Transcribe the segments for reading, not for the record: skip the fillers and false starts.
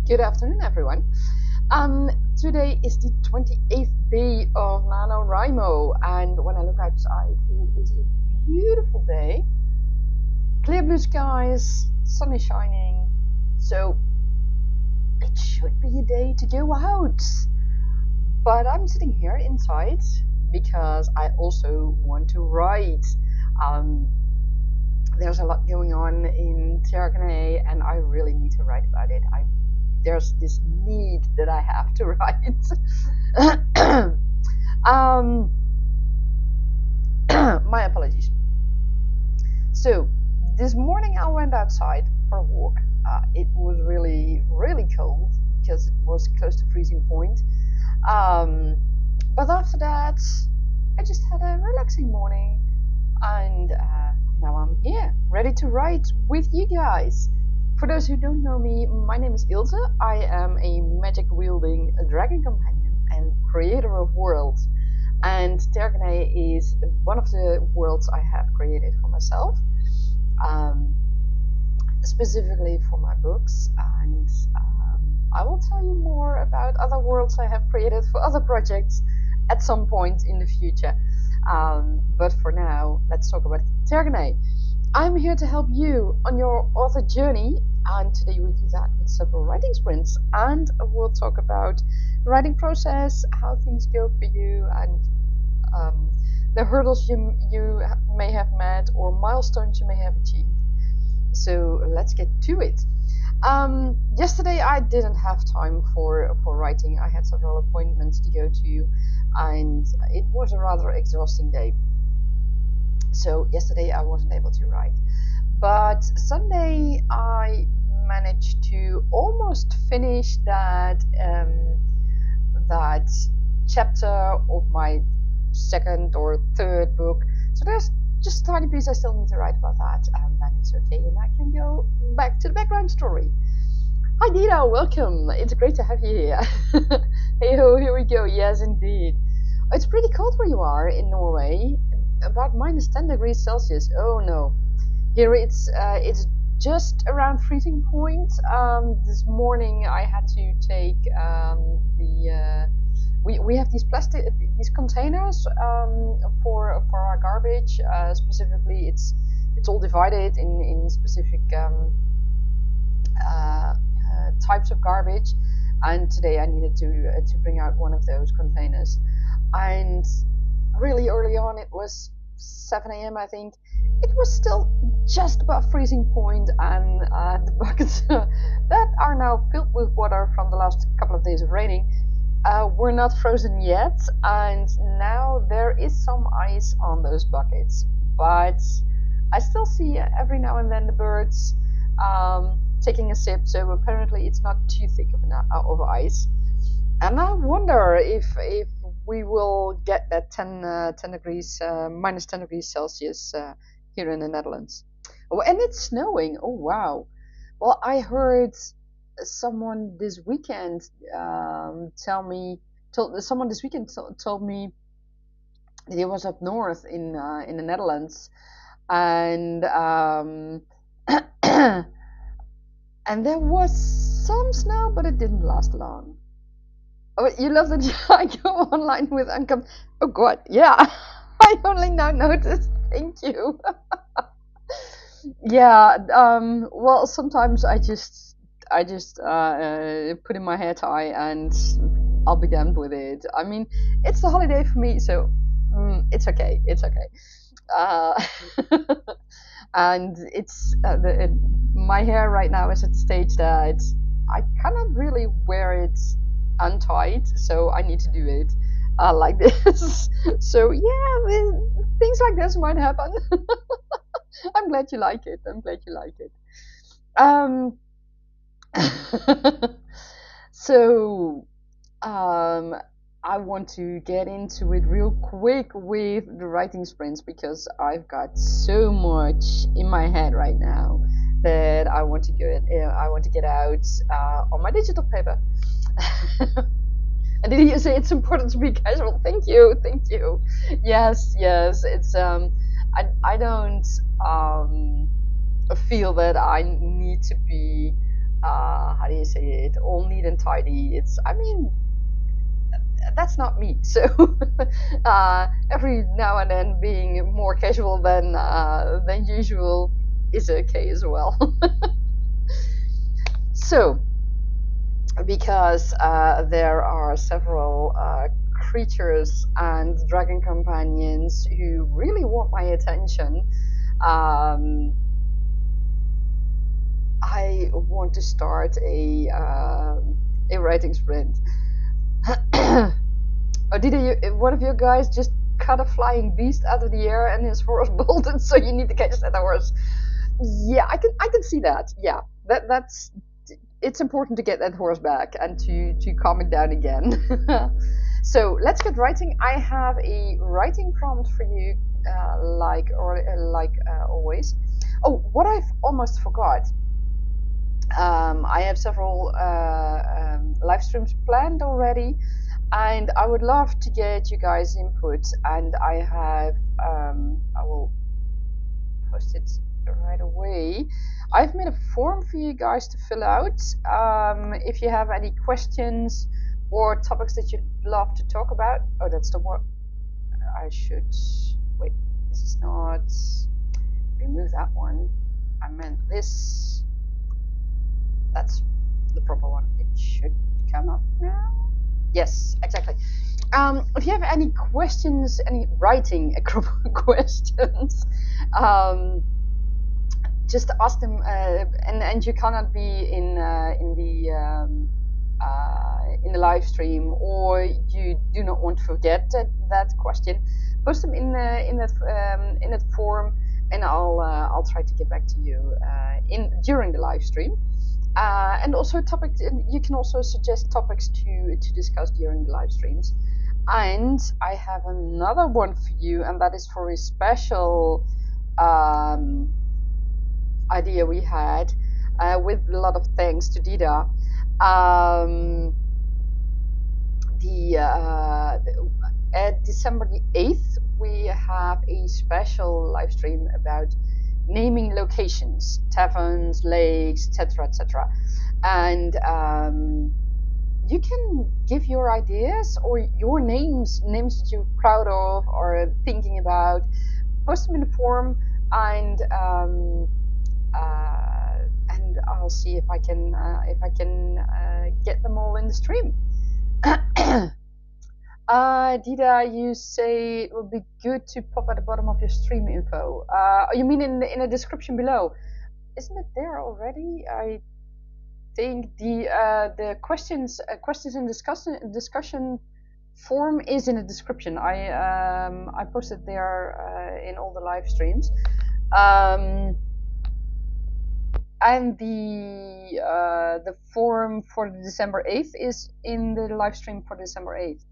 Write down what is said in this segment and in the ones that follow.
Good afternoon, everyone. Today is the 28th day of NaNoWriMo, and when I look outside, it is a beautiful day. Clear blue skies, sun is shining, so it should be a day to go out. But I'm sitting here inside because I also want to write. Um, there's a lot going on in Tjerkene, and I really need to write about it. There's this need that I have to write. um, my apologies. So this morning I went outside for a walk. It was really, really cold because it was close to freezing point. But after that, I just had a relaxing morning, and now I'm here, ready to write with you guys. For those who don't know me, my name is Ilse. I am a magic-wielding dragon companion and creator of worlds. And Tjerkene is one of the worlds I have created for myself, um, specifically for my books. And I will tell you more about other worlds I have created for other projects at some point in the future. But for now, let's talk about Tjerkene. I'm here to help you on your author journey, and today we do that with several writing sprints, and we'll talk about the writing process, how things go for you, and the hurdles you may have met or milestones you may have achieved. So let's get to it. Yesterday I didn't have time for writing. I had several appointments to go to, and it was a rather exhausting day. So yesterday I wasn't able to write, but Sunday I managed to almost finish that chapter of my second or third book. So there's just a tiny piece I still need to write about that, and then it's okay, and I can go back to the background story. Hi Dina, welcome. It's great to have you here. Hey ho, here we go. Yes, indeed. It's pretty cold where you are in Norway. About minus 10 degrees Celsius. Oh no. Here it's just around freezing point. This morning I had to take we have these containers for our garbage. Specifically, it's all divided in specific types of garbage, and today I needed to bring out one of those containers, and really early on, it was 7 a.m. I think. It was still just above freezing point, and the buckets that are now filled with water from the last couple of days of raining were not frozen yet, and now there is some ice on those buckets. But I still see every now and then the birds taking a sip, so apparently it's not too thick of ice. And I wonder if we will get that 10 degrees, minus 10 degrees Celsius here in the Netherlands. Oh, and it's snowing. Oh, wow. Well, I heard someone this weekend someone this weekend told me that he was up north in the Netherlands, and and there was some snow, but it didn't last long. Oh, you love that I go online with uncom. Oh God, yeah. I only now noticed. Thank you. Yeah. Well, sometimes I just put in my hair tie and I'll be damned with it. I mean, it's the holiday for me, so it's okay. It's okay. Uh, and it's my hair right now is at the stage that I cannot really wear it untied, so I need to do it like this. So yeah, things like this might happen. I'm glad you like it. I'm glad you like it. Um, so I want to get into it real quick with the writing sprints because I've got so much in my head right now that I want to get out on my digital paper. And did you say it's important to be casual? Thank you, thank you. Yes, yes. It's I don't feel that I need to be how do you say it, all neat and tidy. I mean, that's not me. So every now and then being more casual than usual is okay as well. So, because there are several creatures and dragon companions who really want my attention, I want to start a writing sprint. Oh, did one of you guys just cut a flying beast out of the air and his horse bolted? So you need to catch that horse. Yeah, I can see that. Yeah, that's it's important to get that horse back and to calm it down again. So let's get writing. I have a writing prompt for you, like always. Oh, what I've almost forgot. I have several live streams planned already, and I would love to get you guys' input. And I will post it right away. I've made a form for you guys to fill out. If you have any questions or topics that you'd love to talk about. Oh, that's the one. I should wait. This is not. Remove that one. I meant this. That's the proper one. It should come up now. Yes, exactly. If you have any questions, any writing questions, just ask them. And you cannot be in the live stream, or you do not want to forget that question. Post them in that form, and I'll try to get back to you during the live stream. And also topics. You can also suggest topics to discuss during the live streams. And I have another one for you, and that is for a special idea we had, with a lot of thanks to Dida. At December the 8th, we have a special live stream about naming locations, taverns, lakes, etc. And you can give your ideas or your names that you're proud of or thinking about. Post them in the forum, and I'll see if I can get them all in the stream. Dida, you say it would be good to pop at the bottom of your stream info. You mean in the description below? Isn't it there already? I think the questions and discussion form is in the description. I posted there in all the live streams. And the form for December 8th is in the live stream for December 8th.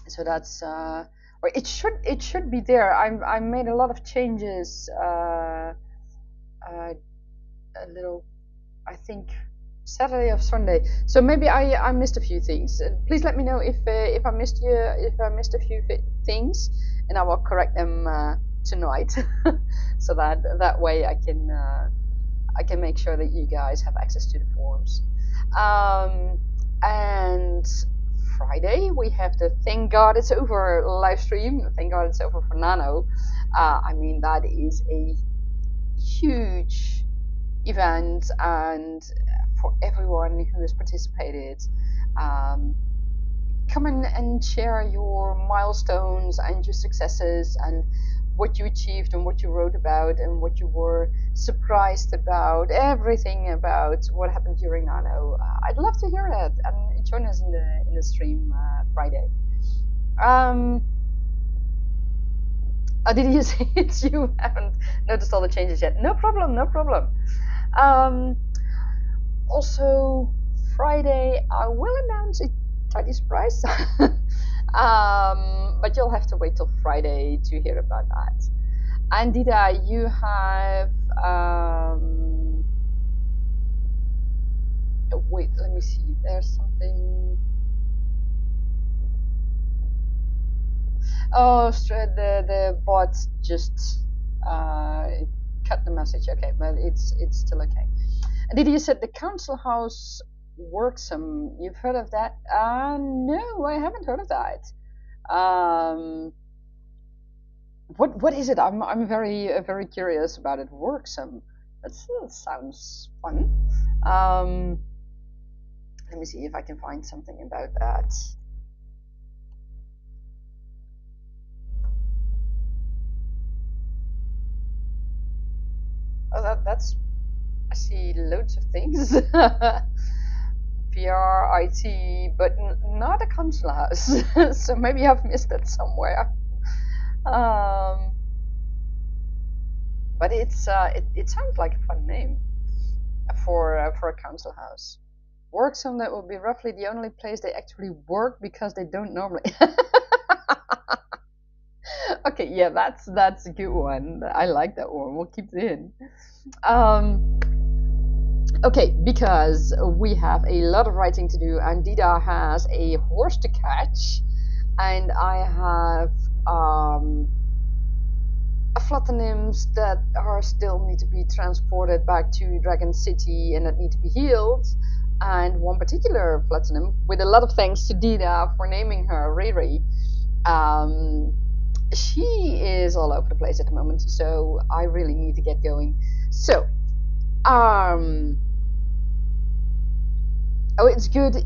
So that's or it should be there. I made a lot of changes. A little, I think, Saturday or Sunday. So maybe I missed a few things. Please let me know if I missed a few things, and I will correct them tonight. So that way I can make sure that you guys have access to the forums. And Friday we have the Thank God It's Over live stream. Thank God It's Over for Nano. I mean, that is a huge event, and for everyone who has participated, come in and share your milestones and your successes and what you achieved and what you wrote about and what you were surprised about, everything about what happened during Nano. I'd love to hear that, and join us in the stream Friday. Did you say it? You haven't noticed all the changes yet? No problem, no problem. Also, Friday I will announce a tiny surprise. But you'll have to wait till Friday to hear about that. And Dida, you have wait, let me see. There's something. Oh, the bot just cut the message. Okay, but it's still okay. And Didier said the council house worksome. You've heard of that? No, I haven't heard of that. What is it? I'm very curious about it. Worksome. That sounds fun. Let me see if I can find something about that. Oh, that's. I see loads of things. PR, IT, but not a council house. So maybe I've missed that somewhere. But it sounds like a fun name for a council house. Worksome, that would be roughly the only place they actually work because they don't normally. Okay, yeah, that's a good one. I like that one. We'll keep it in. Okay, because we have a lot of writing to do, and Dida has a horse to catch, and I have flatonyms that are still need to be transported back to Dragon City and that need to be healed. And one particular flatonym, with a lot of thanks to Dida for naming her Riri, she is all over the place at the moment, so I really need to get going. So, oh, it's good.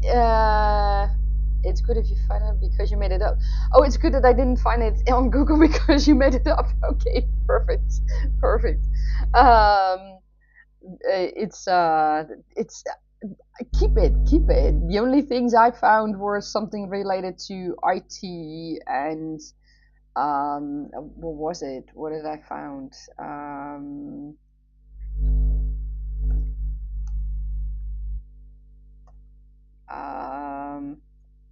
It's good if you find it because you made it up. Oh, it's good that I didn't find it on Google because you made it up. Okay, perfect. It's keep it. The only things I found were something related to IT and what was it? What did I found?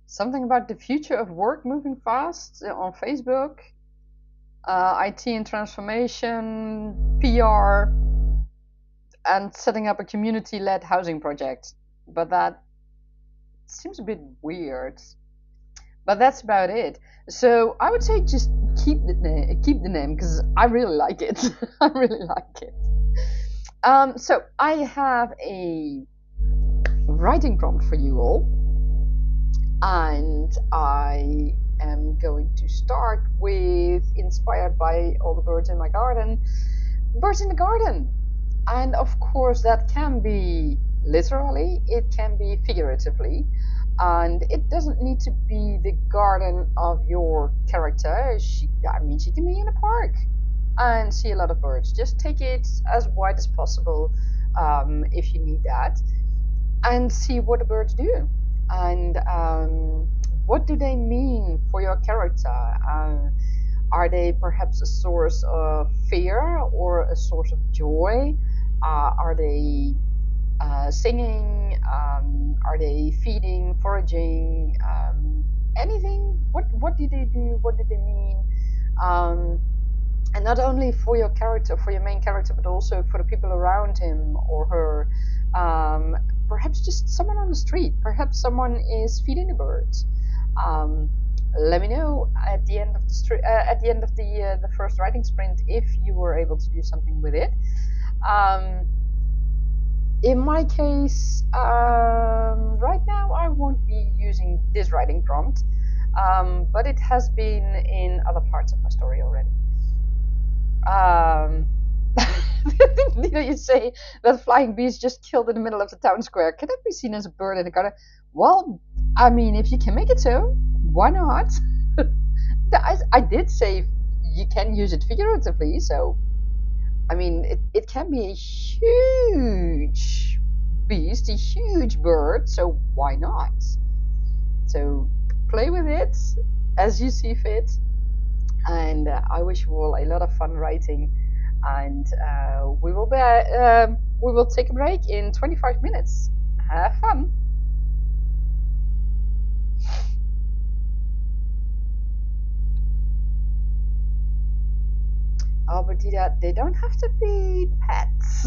Something about the future of work moving fast on Facebook, IT and transformation, PR, and setting up a community-led housing project. But that seems a bit weird. But that's about it. So I would say just keep the name because I really like it. I really like it. So I have a writing prompt for you all, and I am going to start with inspired by all the birds in my garden. Birds in the garden. And of course that can be literally, it can be figuratively, and it doesn't need to be the garden of your character. She can be in a park and see a lot of birds. Just take it as wide as possible if you need that, and see what the birds do, and what do they mean for your character. Are they perhaps a source of fear or a source of joy? Are they singing? Are they feeding, foraging? Anything? What did they do? What did they mean? And not only for your character, for your main character, but also for the people around him or her. Perhaps just someone on the street. Perhaps someone is feeding the birds. Let me know at the end of the first writing sprint if you were able to do something with it. In my case, right now I won't be using this writing prompt, but it has been in other parts of my story already. You say that flying bees just killed in the middle of the town square. Can that be seen as a bird in the garden? Well, I mean, if you can make it so, why not? I did say you can use it figuratively, so I mean, it can be a huge beast, a huge bird, so why not? So play with it as you see fit, and I wish you all a lot of fun writing, and we will take a break in 25 minutes. Have fun. Oh, but they don't have to be pets.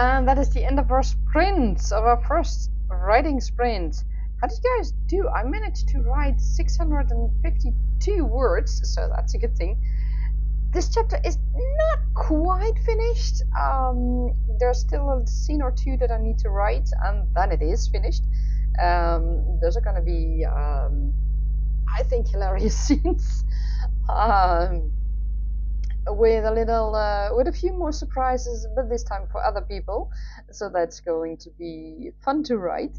And that is the end of our sprint, of our first writing sprint. How did you guys do? I managed to write 652 words, so that's a good thing. This chapter is not quite finished. There's still a scene or two that I need to write, and then it is finished. Those are going to be, I think, hilarious scenes. With a little, with a few more surprises, but this time for other people. So that's going to be fun to write.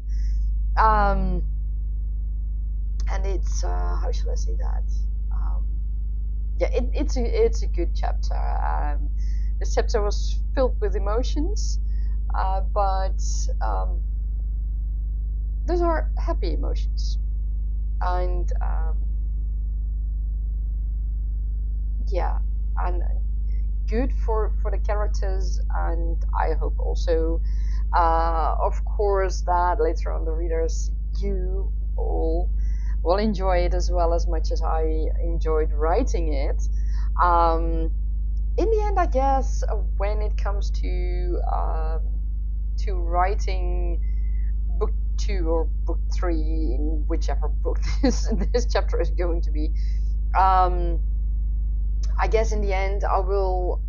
And it's, how shall I say that? Yeah, it's a good chapter. This chapter was filled with emotions, but those are happy emotions, and yeah, and good for the characters, and I hope also, of course, that later on the readers, you all will enjoy it as well as much as I enjoyed writing it. In the end, I guess when it comes to writing book 2 or book 3, whichever book this chapter is going to be, I guess in the end I will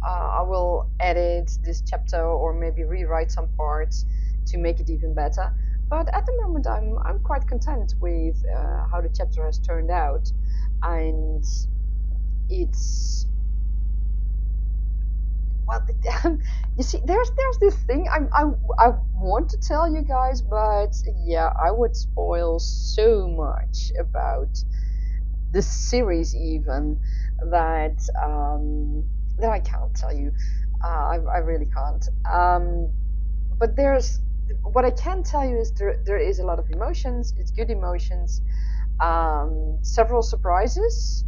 edit this chapter or maybe rewrite some parts to make it even better. But at the moment, I'm quite content with how the chapter has turned out, and it's, well, you see, there's this thing I want to tell you guys, but yeah, I would spoil so much about the series even that that I can't tell you. I really can't. But there's, what I can tell you is there is a lot of emotions. It's good emotions. Several surprises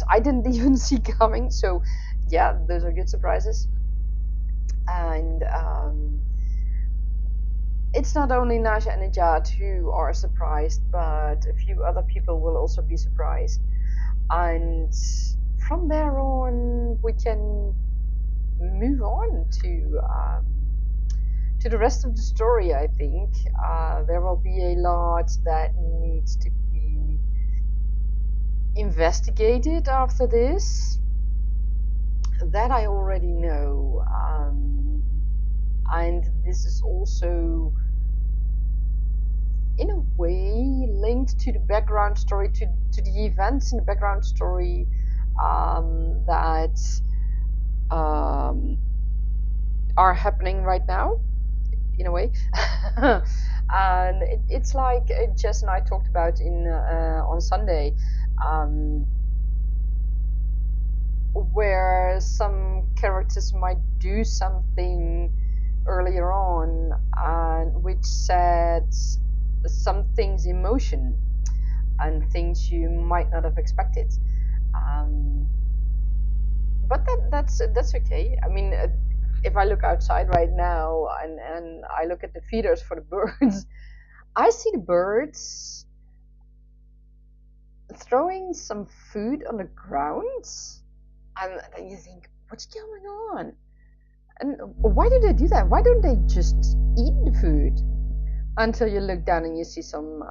I didn't even see coming. So yeah, those are good surprises. And it's not only Nasya Nejat who are surprised, but a few other people will also be surprised. And from there on, we can move on to the rest of the story. I think there will be a lot that needs to be investigated after this. That I already know, and this is also in a way linked to the background story, to the events in the background story that are happening right now, in a way. And it's like Jess and I talked about in on Sunday, where some characters might do something earlier on, and which sets some things in motion and things you might not have expected. But that's okay. I mean, if I look outside right now and I look at the feeders for the birds, I see the birds throwing some food on the ground, and then you think, what's going on? And why do they do that? Why don't they just eat the food? Until you look down and you see some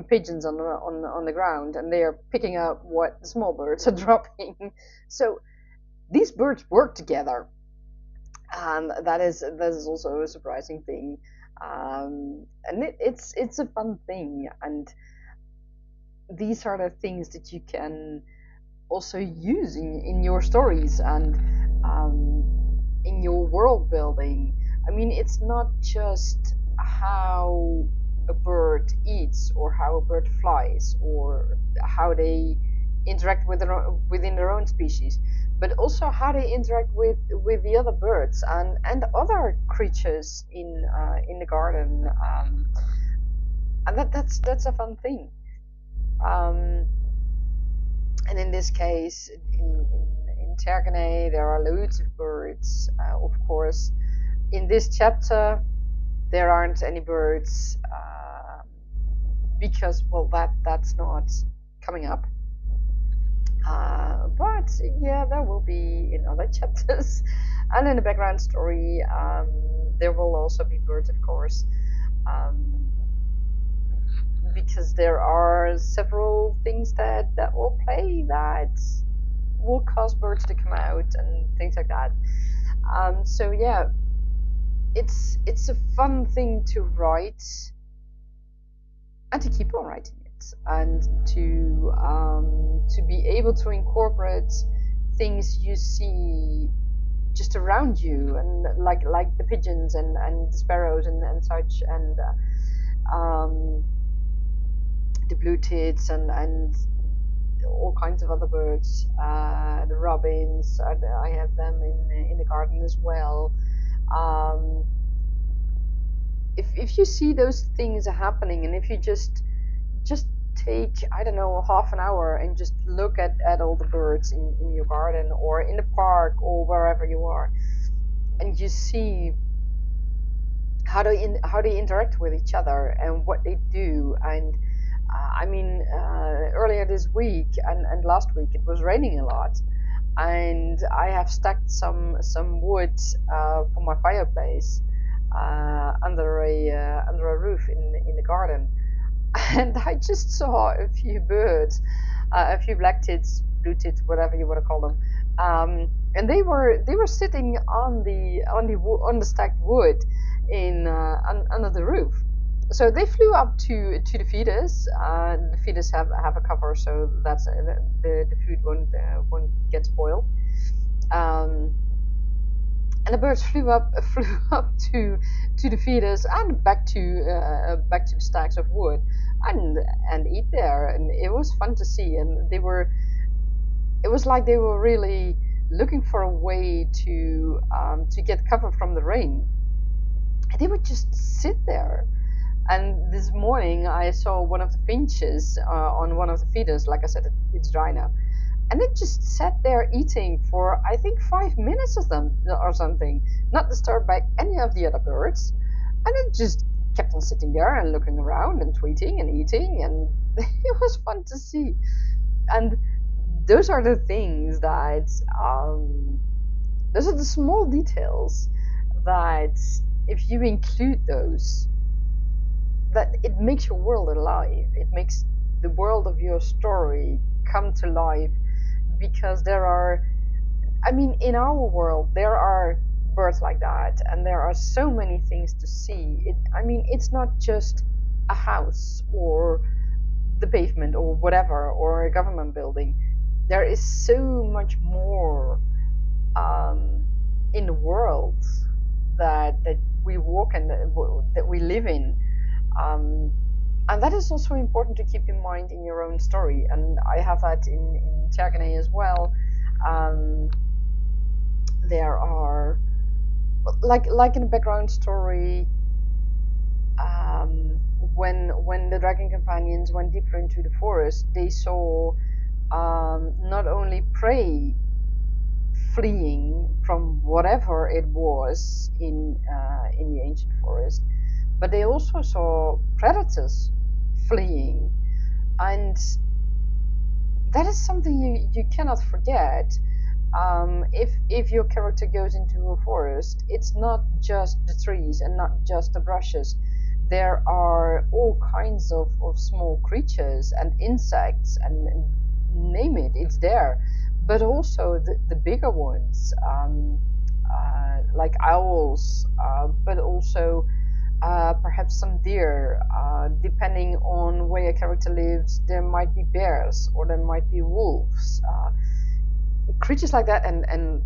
pigeons on the ground, and they are picking up what the small birds are dropping. So these birds work together, and that is also a surprising thing. And it's a fun thing, and these are the things that you can also use in your stories and in your world building. I mean, it's not just how a bird eats or how a bird flies or how they interact within their own species, but also how they interact with the other birds and other creatures in the garden, and that's a fun thing. And in this case, in Tergane, there are loads of birds. Of course, in this chapter, there aren't any birds because, well, that's not coming up. But yeah, there will be in other chapters. And in the background story, there will also be birds, of course, because there are several things that will play that will cause birds to come out and things like that. So yeah, it's a fun thing to write and to keep on writing it, and to be able to incorporate things you see just around you, and like the pigeons and the sparrows and such, and the blue tits and all kinds of other birds, the robins. I have them in the garden as well. Um, if you see those things happening, and if you just take, I don't know, half an hour and just look at all the birds in your garden or in the park or wherever you are, and you see how they interact with each other and what they do. And earlier this week and last week it was raining a lot, and I have stacked some wood for my fireplace under a roof in the garden, and I just saw a few birds, a few black tits, blue tits, whatever you want to call them, and they were sitting on the stacked wood under the roof. So they flew up to the feeders. The feeders have a cover, so that's the food won't get spoiled. And the birds flew up to the feeders and back to the stacks of wood and eat there, and it was fun to see. And it was like they were really looking for a way to get cover from the rain. And they would just sit there. And this morning I saw one of the finches on one of the feeders. Like I said, it's dry now, and it just sat there eating for, I think, 5 minutes or something, not disturbed by any of the other birds. And it just kept on sitting there and looking around and tweeting and eating, and it was fun to see. And those are the things that those are the small details that, if you include those, that it makes your world alive. It makes the world of your story come to life, because there are, in our world there are birds like that, and there are so many things to see. It's not just a house or the pavement or whatever, or a government building. There is so much more in the world that we walk and that we live in. And that is also important to keep in mind in your own story. And I have that in Tjerkene as well. There are, like in a background story, when the dragon companions went deeper into the forest, they saw not only prey fleeing from whatever it was in the ancient forest, but they also saw predators fleeing. And that is something you cannot forget. If your character goes into a forest, it's not just the trees and not just the brushes. There are all kinds of small creatures and insects, and name it, it's there. But also the bigger ones, like owls, but also perhaps some deer. Depending on where your character lives, there might be bears or there might be wolves. Creatures like that, and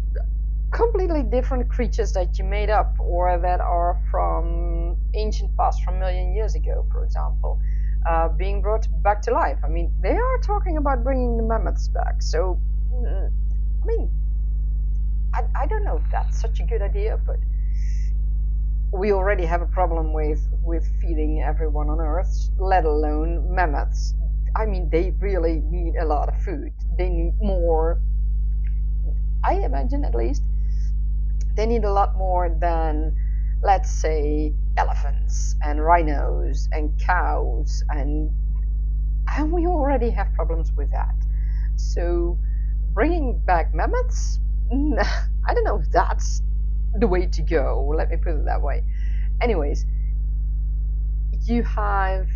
completely different creatures that you made up or that are from ancient past, from a million years ago, for example, being brought back to life. They are talking about bringing the mammoths back. So, I don't know if that's such a good idea, but we already have a problem with feeding everyone on Earth, let alone mammoths. They really need a lot of food. They need more, I imagine at least. They need a lot more than, let's say, elephants and rhinos and cows, and we already have problems with that. So bringing back mammoths, I don't know if that's the way to go, let me put it that way. Anyways, you have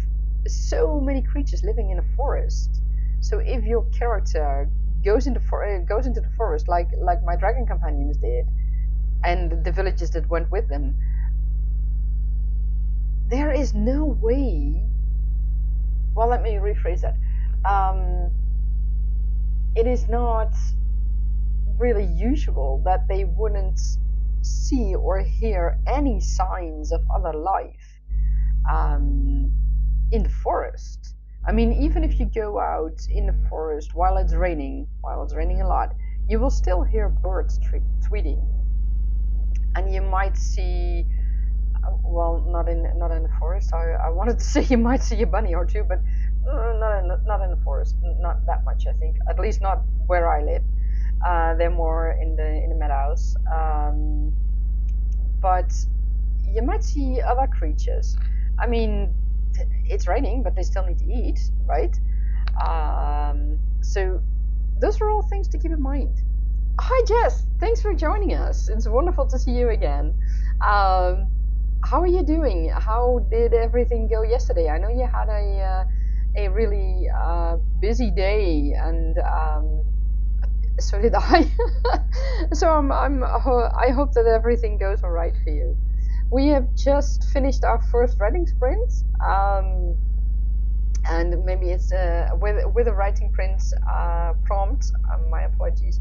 so many creatures living in a forest. So if your character goes into the forest like my dragon companions did, and the villagers that went with them, there is no way. Well, let me rephrase that. It is not really usual that they wouldn't see or hear any signs of other life in the forest. I mean, even if you go out in the forest while it's raining a lot, you will still hear birds tweeting, and you might see. Well, not in the forest. I wanted to say you might see a bunny or two, but not in the forest. Not that much, I think. At least not where I live. They're more in the meadows. But you might see other creatures. I mean, it's raining, but they still need to eat, right? So those are all things to keep in mind. Hi Jess, thanks for joining us. It's wonderful to see you again. How are you doing? How did everything go yesterday? I know you had a really busy day, and so did I. So I hope that everything goes all right for you. We have just finished our first writing sprint, and maybe it's with a writing prompt. My apologies.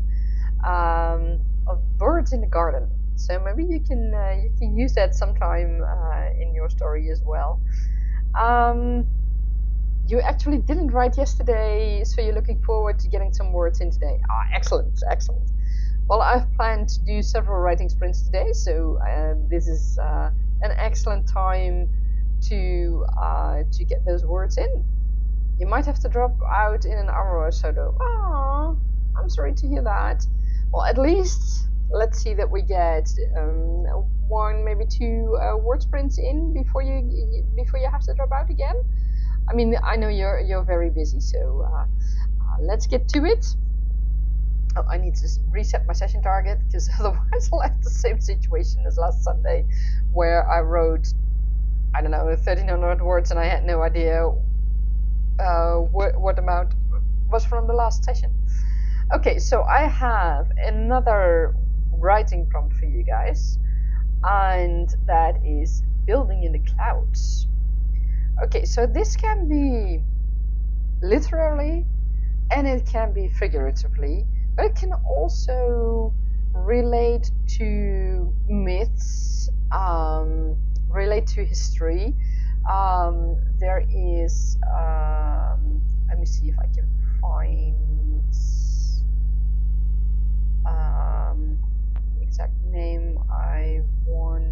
Of birds in the garden. So maybe you can use that sometime in your story as well. You actually didn't write yesterday, so you're looking forward to getting some words in today. Excellent, excellent. Well, I've planned to do several writing sprints today, so this is an excellent time to get those words in. You might have to drop out in an hour or so, though. Oh, I'm sorry to hear that. Well, at least let's see that we get one, maybe two word sprints in before you have to drop out again. I mean, I know you're very busy, so let's get to it. Oh, I need to reset my session target, because otherwise I'll have the same situation as last Sunday, where I wrote, I don't know, 1,300 words, and I had no idea what amount was from the last session. Okay, so I have another writing prompt for you guys, and that is building in the clouds. Okay, so this can be literally and it can be figuratively, but it can also relate to myths, relate to history. There is, let me see if I can find the exact name I want.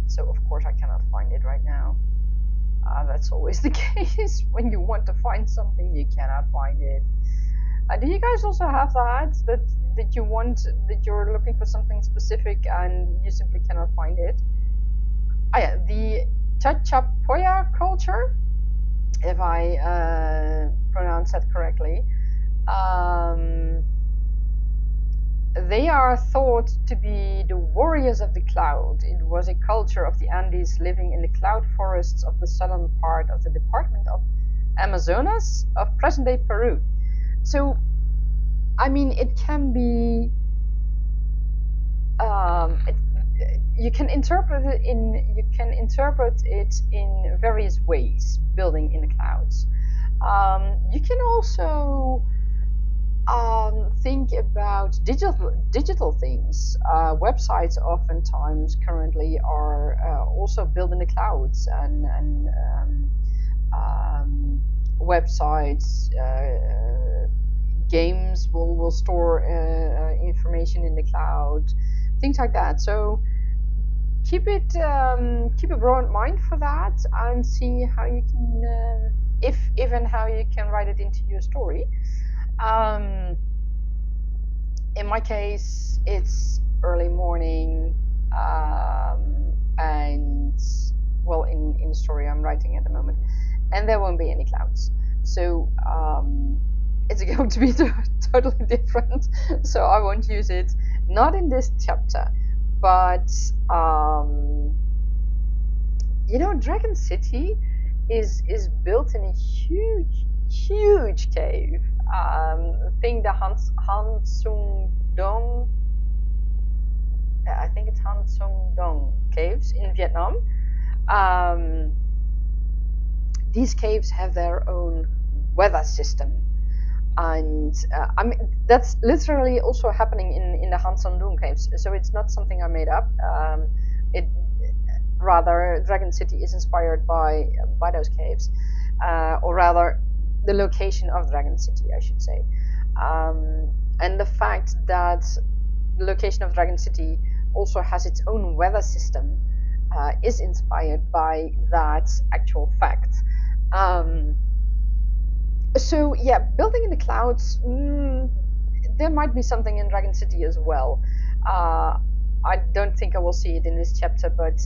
So of course I cannot find it right now. That's always the case when you want to find something, you cannot find it. Do you guys also have that you're looking for something specific and you simply cannot find it? Yeah, the Chachapoya culture, if I pronounce that correctly. They are thought to be the warriors of the cloud. It was a culture of the Andes living in the cloud forests of the southern part of the department of Amazonas of present-day Peru. So, I mean, it can be. You can interpret it in various ways. Building in the clouds. You can also think about digital things. Websites oftentimes currently are also built in the clouds, and websites, games will store information in the cloud, things like that. So keep a broad mind for that, and see how you can, if and how you can write it into your story. In my case, it's early morning, and well, in the story I'm writing at the moment, and there won't be any clouds. So it's going to be totally different. So I won't use it, not in this chapter, but you know, Dragon City is built in a huge cave. I think the Hansung Dong, I think it's Hansung Dong caves in Vietnam. Um, these caves have their own weather system, and I mean that's literally also happening in the Hansung Dong caves. So it's not something I made up. It rather Dragon City is inspired by those caves, or rather the location of Dragon City, I should say, and the fact that the location of Dragon City also has its own weather system is inspired by that actual fact. So yeah, building in the clouds, there might be something in Dragon City as well. I don't think I will see it in this chapter, but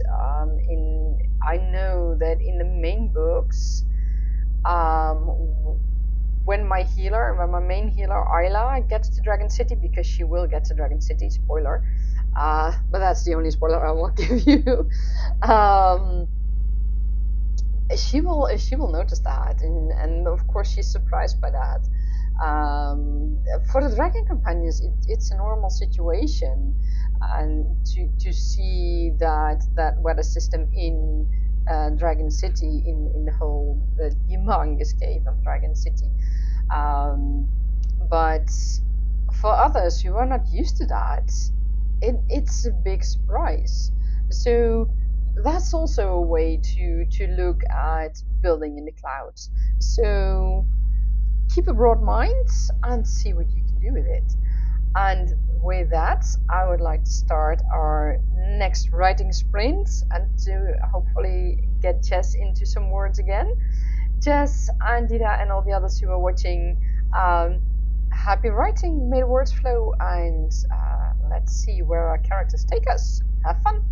I know that in the main books, when my main healer Ayla gets to Dragon City, because she will get to Dragon City, spoiler, but that's the only spoiler I will give you. She will notice that, and of course she's surprised by that. For the dragon companions, it's a normal situation, and to see that weather system in Dragon City, in the whole humongous cave of Dragon City. But for others who are not used to that, it's a big surprise. So that's also a way to look at building in the clouds. So keep a broad mind and see what you can do with it. And with that, I would like to start our next writing sprint and to hopefully get Jess into some words again. Jess, Andida, and all the others who are watching, happy writing, may the words flow, and let's see where our characters take us. Have fun!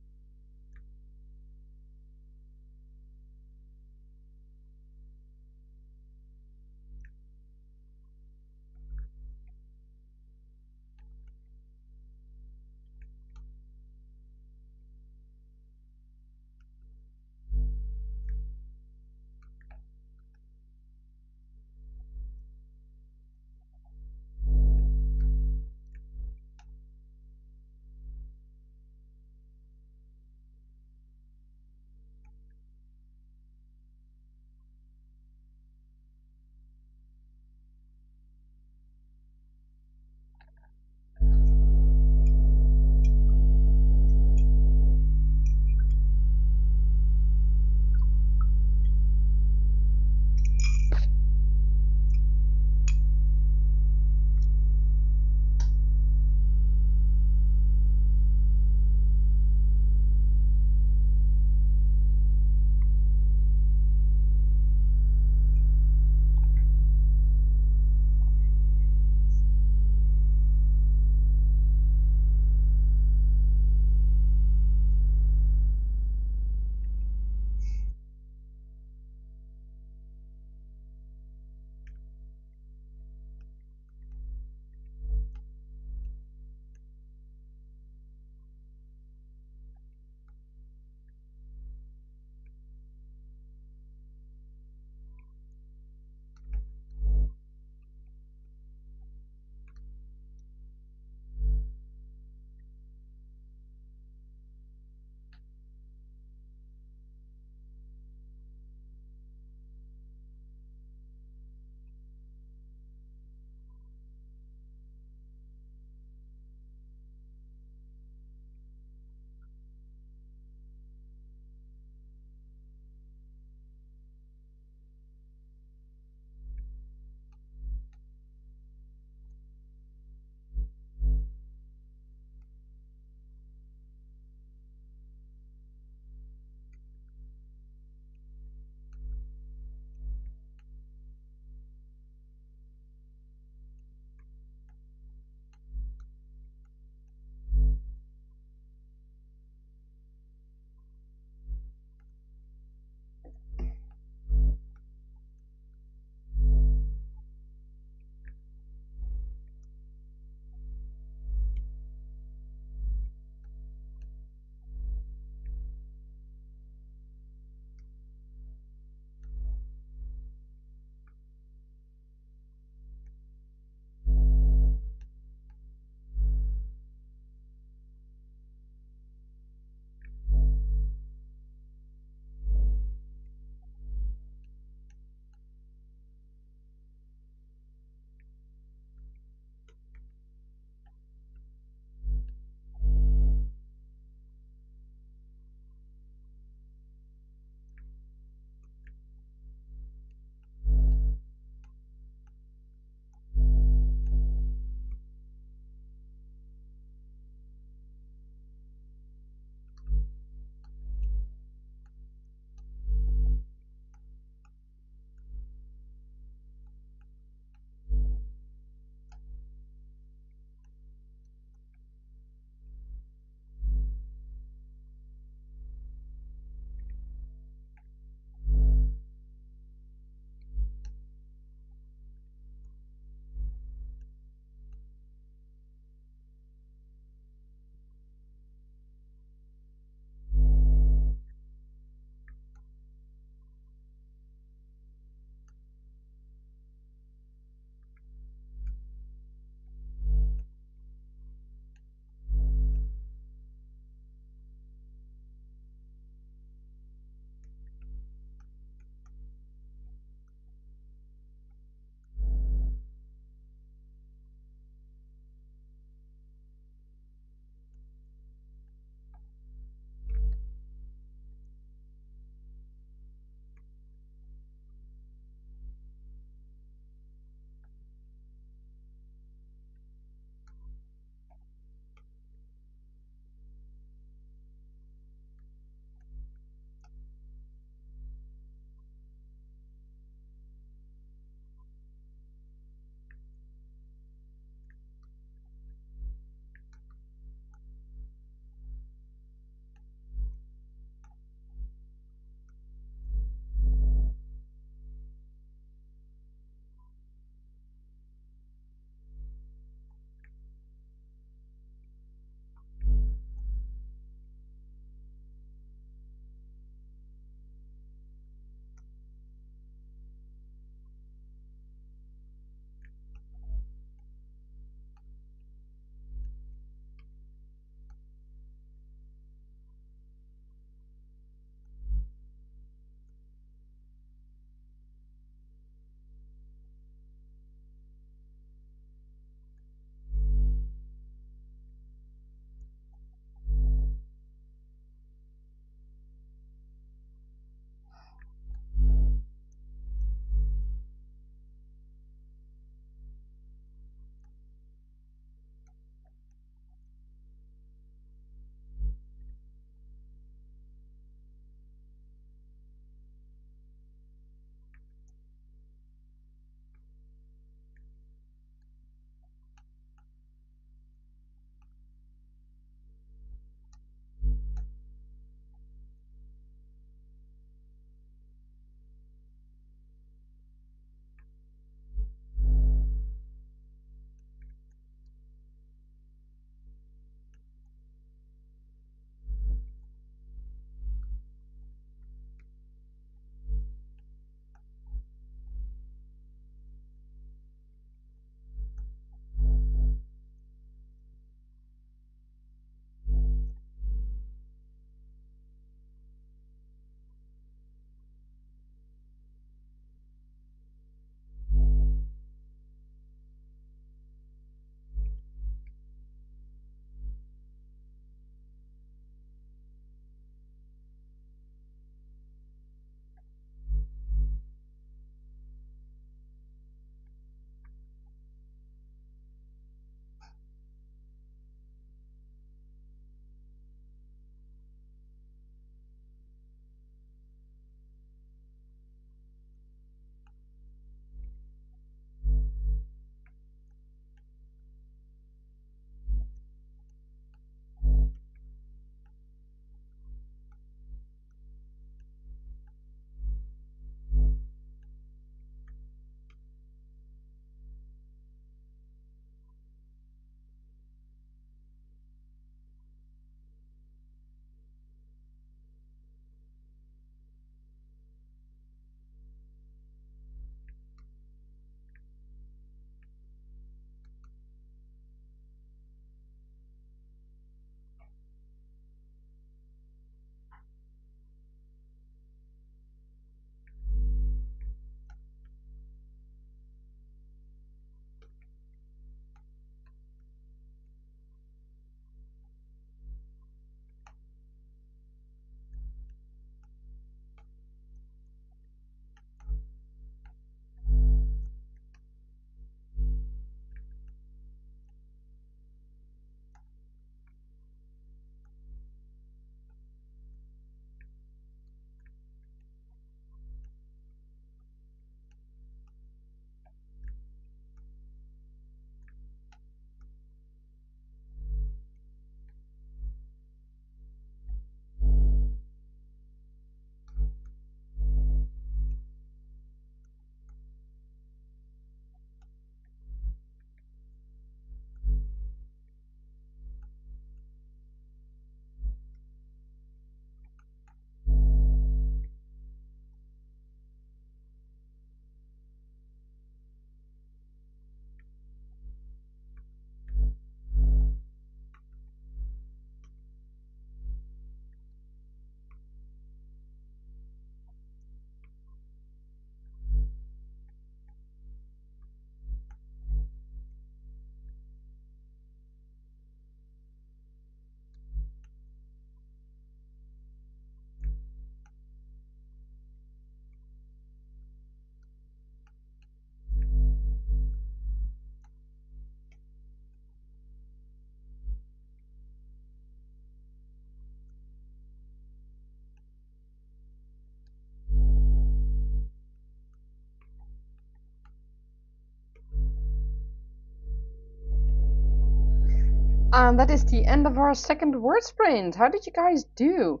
And that is the end of our second word sprint. How did you guys do?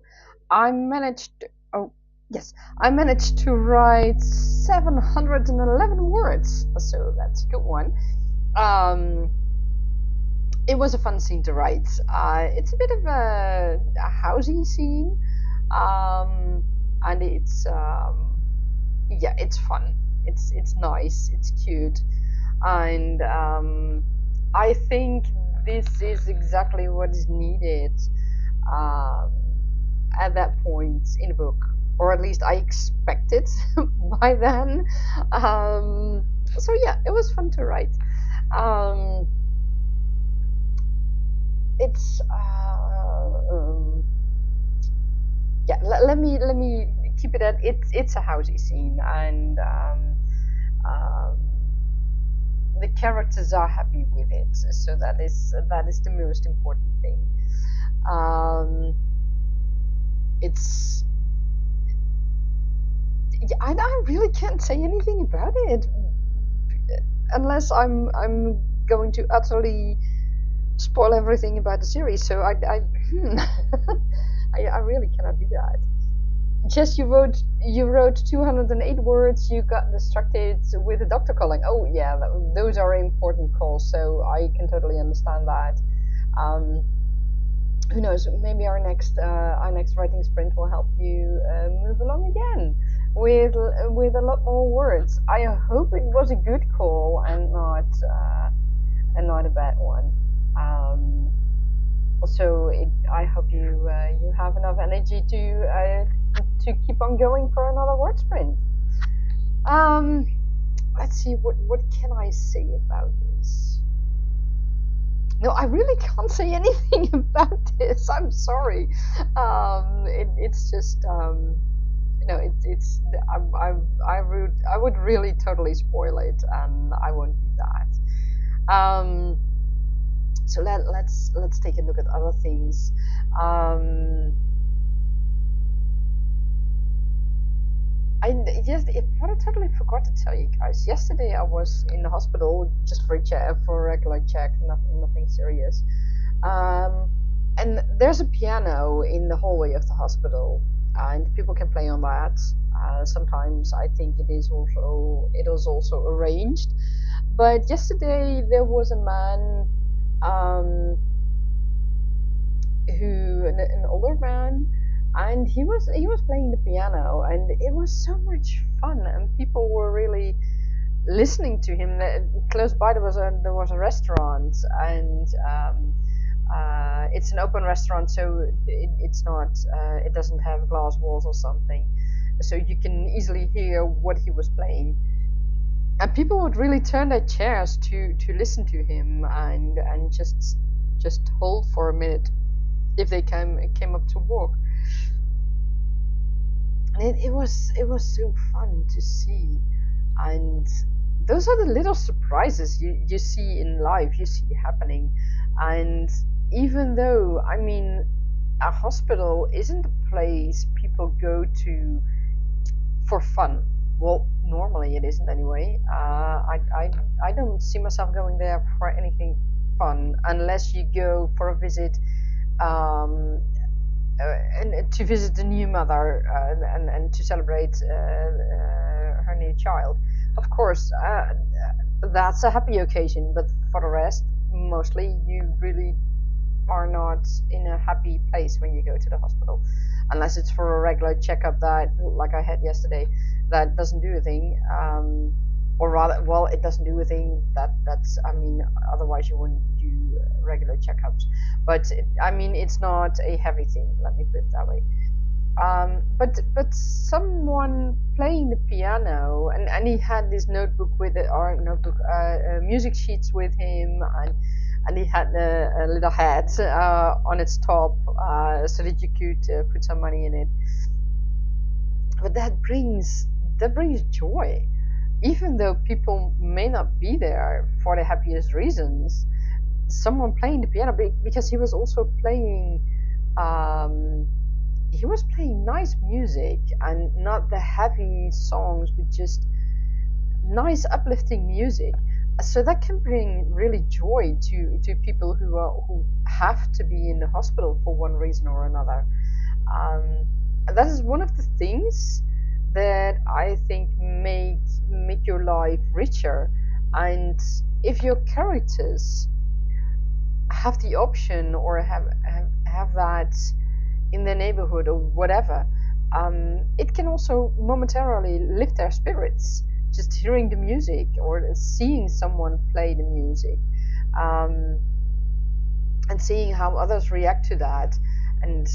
I managed to write 711 words, so that's a good one. It was a fun scene to write. It's a bit of a housey scene, and it's it's fun. It's nice. It's cute, and I think this is exactly what is needed at that point in the book, or at least I expected by then. So yeah, it was fun to write. It's yeah. Let me keep it at it's a housey scene, and the characters are happy with it, so that is the most important thing. It's I really can't say anything about it unless I'm going to utterly spoil everything about the series. So I really cannot do that. Jess, you wrote 208 words. You got distracted with the doctor calling. Oh yeah, those are important calls. So I can totally understand that. Who knows? Maybe our next writing sprint will help you move along again with a lot more words. I hope it was a good call and not a bad one. So I hope you have enough energy to keep on going for another word sprint. Let's see, what can I say about this? No, I really can't say anything about this. I'm sorry. It's just I would really totally spoil it, and I won't do that. So let's take a look at other things. What I totally forgot to tell you guys. Yesterday I was in the hospital just for a regular check, nothing serious. And there's a piano in the hallway of the hospital, and people can play on that. Sometimes I think it is also arranged. But yesterday there was a man, an older man, and he was playing the piano, and it was so much fun, and people were really listening to him. Close by there was a restaurant, and it's an open restaurant, so it doesn't have glass walls or something, so you can easily hear what he was playing. And people would really turn their chairs to listen to him, and just hold for a minute if they came up to walk. And it was so fun to see. And those are the little surprises you see in life, you see happening. And even though, I mean, a hospital isn't a place people go to for fun. Well, normally it isn't anyway. I don't see myself going there for anything fun unless you go for a visit, and to visit the new mother, and to celebrate her new child. Of course, that's a happy occasion, but for the rest, mostly you really are not in a happy place when you go to the hospital, unless it's for a regular checkup that, like I had yesterday, that doesn't do a thing, or rather, well, it doesn't do a thing. That's I mean, otherwise you wouldn't do regular checkups. But I mean, it's not a heavy thing. Let me put it that way. But someone playing the piano, and he had this notebook with it, or notebook, music sheets with him, and he had a little hat on its top, so that you could put some money in it. But that brings joy, even though people may not be there for the happiest reasons. Someone playing the piano, because he was also playing. He was playing nice music, and not the heavy songs, but just nice uplifting music. So that can bring really joy to people who have to be in the hospital for one reason or another. Um, that is one of the things that I think make your life richer. And if your characters have the option or have that in their neighborhood or whatever, it can also momentarily lift their spirits. Just hearing the music or seeing someone play the music, um, and seeing how others react to that, and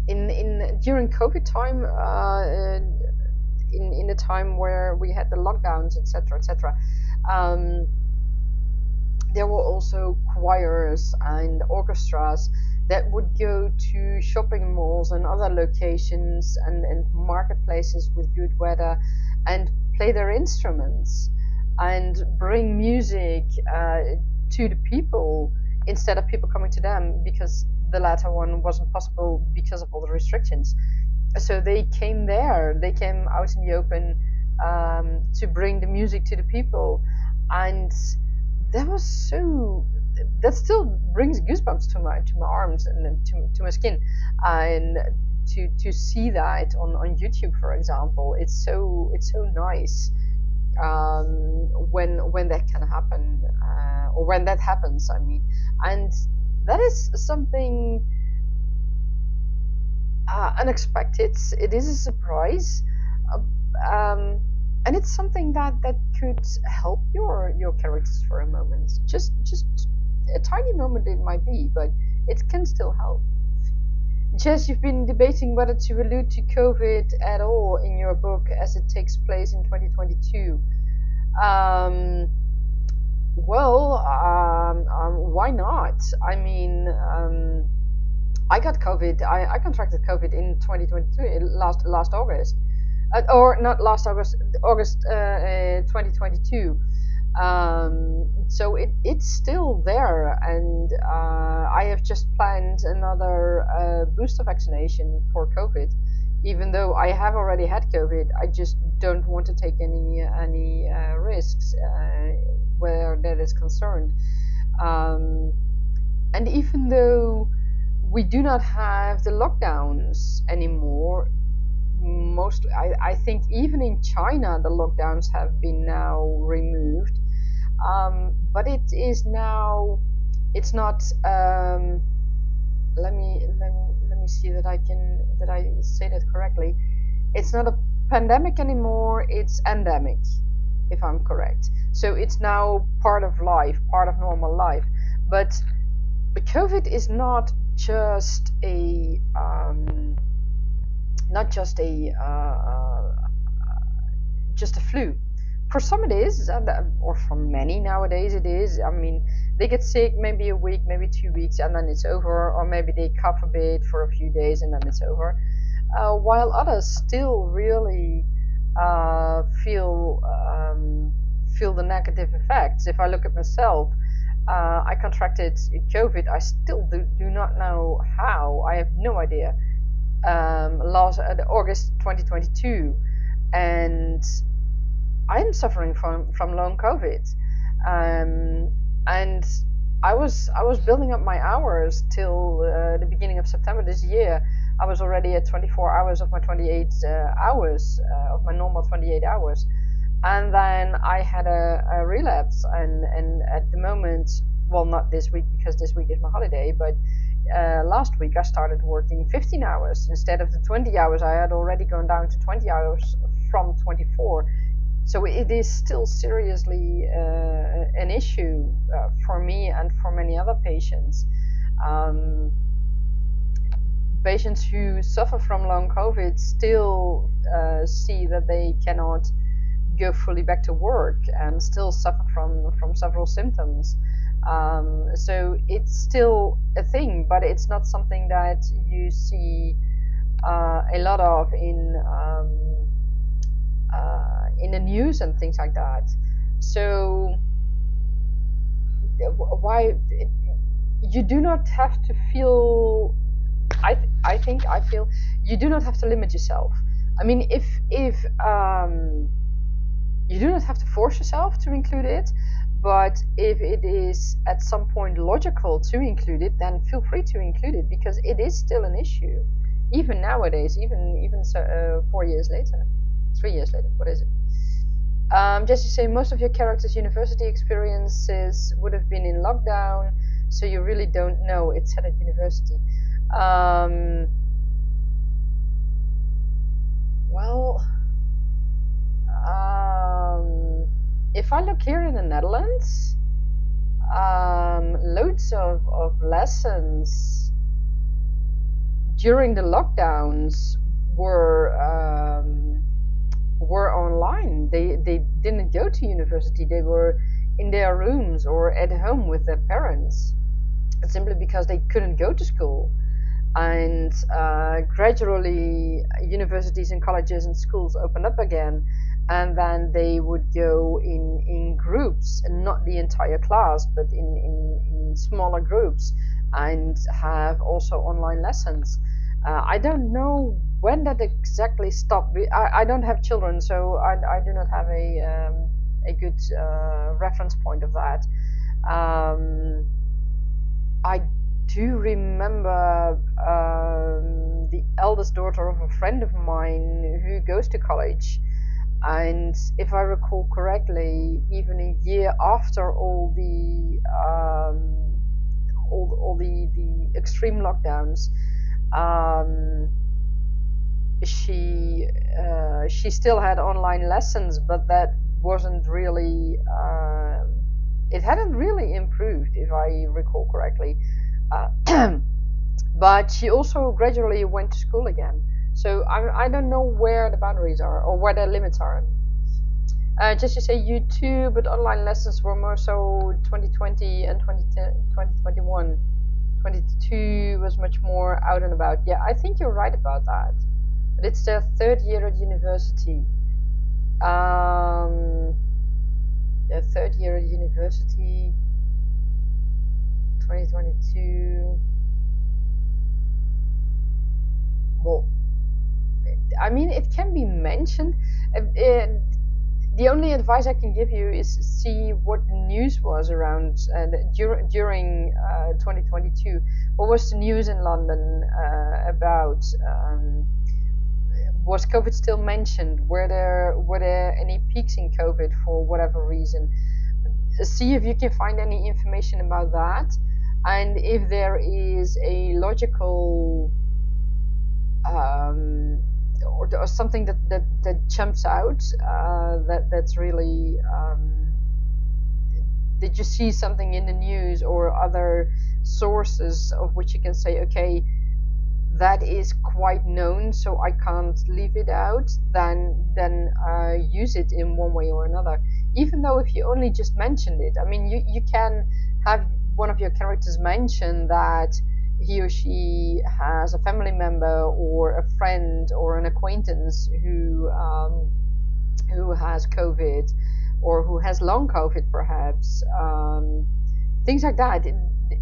in during COVID time, in the time where we had the lockdowns, etc., etc. Um, there were also choirs and orchestras that would go to shopping malls and other locations and marketplaces with good weather and play their instruments and bring music to the people instead of people coming to them, because the latter one wasn't possible because of all the restrictions. So they came there, they came out in the open, to bring the music to the people. And that was so, that still brings goosebumps to my arms and to my skin. And to see that on YouTube, for example, it's so nice, when that can happen, or when that happens, I mean. And that is something unexpected. It is a surprise, and it's something that could help your characters for a moment. Just a tiny moment it might be, but it can still help. Jess, you've been debating whether to allude to COVID at all in your book as it takes place in 2022. Well, why not? I mean, I got COVID. I contracted COVID in 2022, last August, or not last August, August 2022. So it's still there, and I have just planned another booster vaccination for COVID. Even though I have already had COVID, I just don't want to take any risks where that is concerned. Um, and even though we do not have the lockdowns anymore, mostly I think even in China the lockdowns have been now removed, but it is now, it's not, let me see that I say that correctly. It's not a pandemic anymore, it's endemic, if I'm correct. So it's now part of life, part of normal life. But COVID is not just a just a flu. For some it is, or for many nowadays it is. I mean, they get sick maybe a week, maybe 2 weeks, and then it's over. Or maybe they cough a bit for a few days and then it's over. While others still really feel the negative effects. If I look at myself, I contracted COVID. I still do not know how. I have no idea. Last August 2022, and I'm suffering from long COVID, and I was building up my hours till the beginning of September this year. I was already at 24 hours of my 28 hours of my normal 28 hours, and then I had a relapse, and at the moment, well, not this week because this week is my holiday, but last week I started working 15 hours instead of the 20 hours. I had already gone down to 20 hours from 24. So it is still seriously an issue for me and for many other patients. Patients who suffer from long COVID still see that they cannot go fully back to work and still suffer from several symptoms. So it's still a thing, but it's not something that you see a lot of in the news and things like that. So why you do not have to feel, I feel you do not have to limit yourself. I mean, if You do not have to force yourself to include it, but if it is at some point logical to include it, then feel free to include it, because it is still an issue, even nowadays, even so, 4 years later, 3 years later. What is it? Just to say, most of your characters' university experiences would have been in lockdown, so you really don't know. It's set at university. Well, if I look here in the Netherlands, loads of lessons during the lockdowns were online. They didn't go to university. They were in their rooms or at home with their parents, simply because they couldn't go to school. And gradually universities and colleges and schools opened up again, and then they would go in groups, and not the entire class, but in smaller groups, and have also online lessons. I don't know when that exactly stopped. I don't have children, so I do not have a good reference point of that. I do remember the eldest daughter of a friend of mine who goes to college, and if I recall correctly, even a year after all the extreme lockdowns, she still had online lessons, but that wasn't really it hadn't really improved, if I recall correctly. But she also gradually went to school again. So I don't know where the boundaries are, or where the limits are. Just to say, YouTube, but online lessons were more so 2020 and 2021. 22 was much more out and about. Yeah, I think you're right about that. But it's their third year at university. Their third year at university, 2022. Well, I mean, it can be mentioned. The only advice I can give you is see what the news was around during 2022. What was the news in London about? Was COVID still mentioned? Were there any peaks in COVID for whatever reason? See if you can find any information about that, and if there is a logical or something that jumps out, that's really did you see something in the news or other sources of which you can say, okay, that is quite known, so I can't leave it out, then use it in one way or another. Even though if you only just mentioned it, I mean, you can have one of your characters mention that he or she has a family member or a friend or an acquaintance who has COVID, or who has long COVID perhaps, things like that.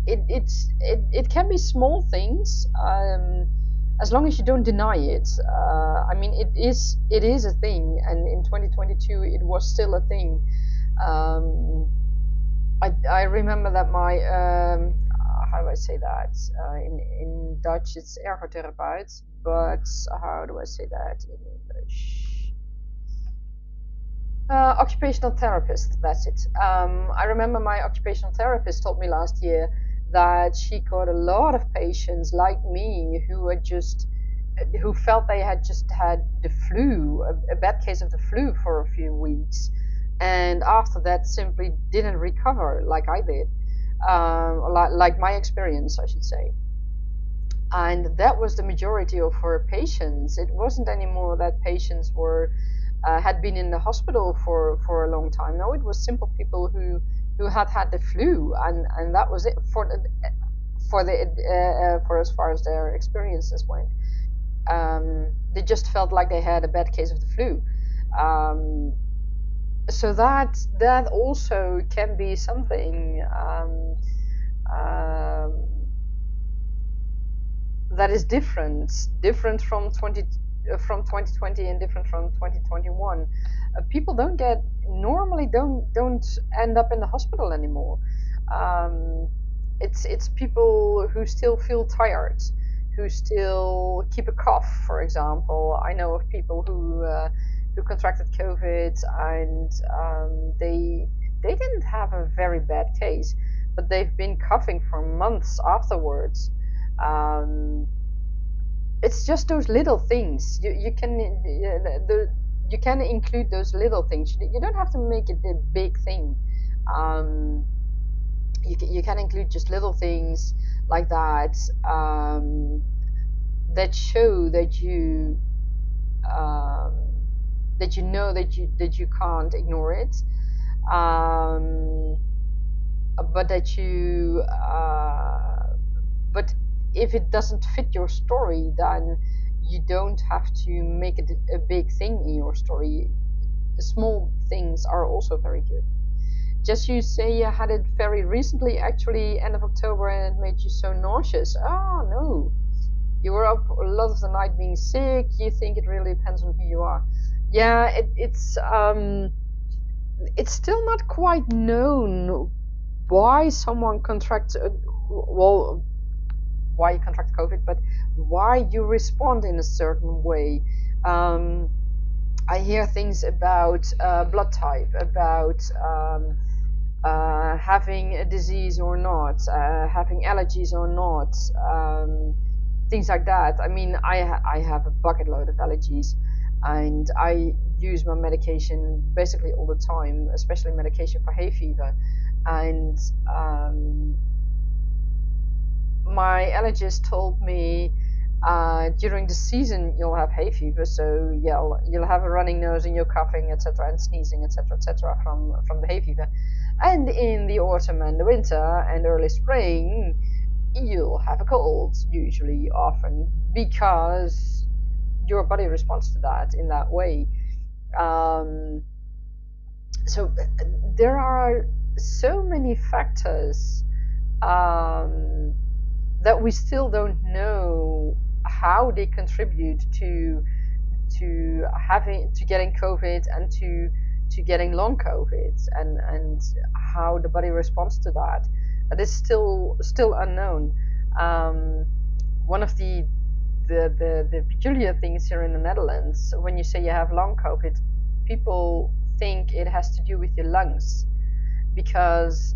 It can be small things, as long as you don't deny it. I mean, it is a thing, and in 2022 it was still a thing. I remember that my how do I say that? In Dutch it's ergotherapeut, but how do I say that in English? Occupational therapist, that's it. I remember my occupational therapist told me last year that she got a lot of patients like me who felt they had just had the flu, a bad case of the flu for a few weeks, and after that simply didn't recover like I did, like my experience, I should say. And that was the majority of her patients. It wasn't anymore that patients were had been in the hospital for a long time. No, it was simple people who had the flu, and that was it for as far as their experiences went. They just felt like they had a bad case of the flu. So that also can be something that is different from from 2020 and different from 2021. People normally don't end up in the hospital anymore. It's people who still feel tired, who still keep a cough, for example. I know of people who contracted COVID, and they didn't have a very bad case, but they've been coughing for months afterwards. It's just those little things. You can include those little things. You don't have to make it a big thing. Um, you can include just little things like that, that show that you know that you can't ignore it, but that you but if it doesn't fit your story, then you don't have to make it a big thing in your story. Small things are also very good. Just you say you had it very recently, actually end of October, and it made you so nauseous. Oh no, you were up a lot of the night being sick. You think it really depends on who you are. Yeah, it's still not quite known why someone contracts why you contract COVID, but why you respond in a certain way. I hear things about blood type, about having a disease or not, having allergies or not, things like that. I mean, I have a bucket load of allergies, and I use my medication basically all the time, especially medication for hay fever. And my allergist told me during the season you'll have hay fever, so you'll have a running nose and you're coughing, etc., and sneezing, etc., from the hay fever. And in the autumn and the winter and early spring, you'll have a cold, usually, often, because your body responds to that in that way. So there are so many factors that we still don't know how they contribute to getting COVID and to getting long COVID, and how the body responds to that. That is still unknown. One of the peculiar things here in the Netherlands, when you say you have long COVID, people think it has to do with your lungs, because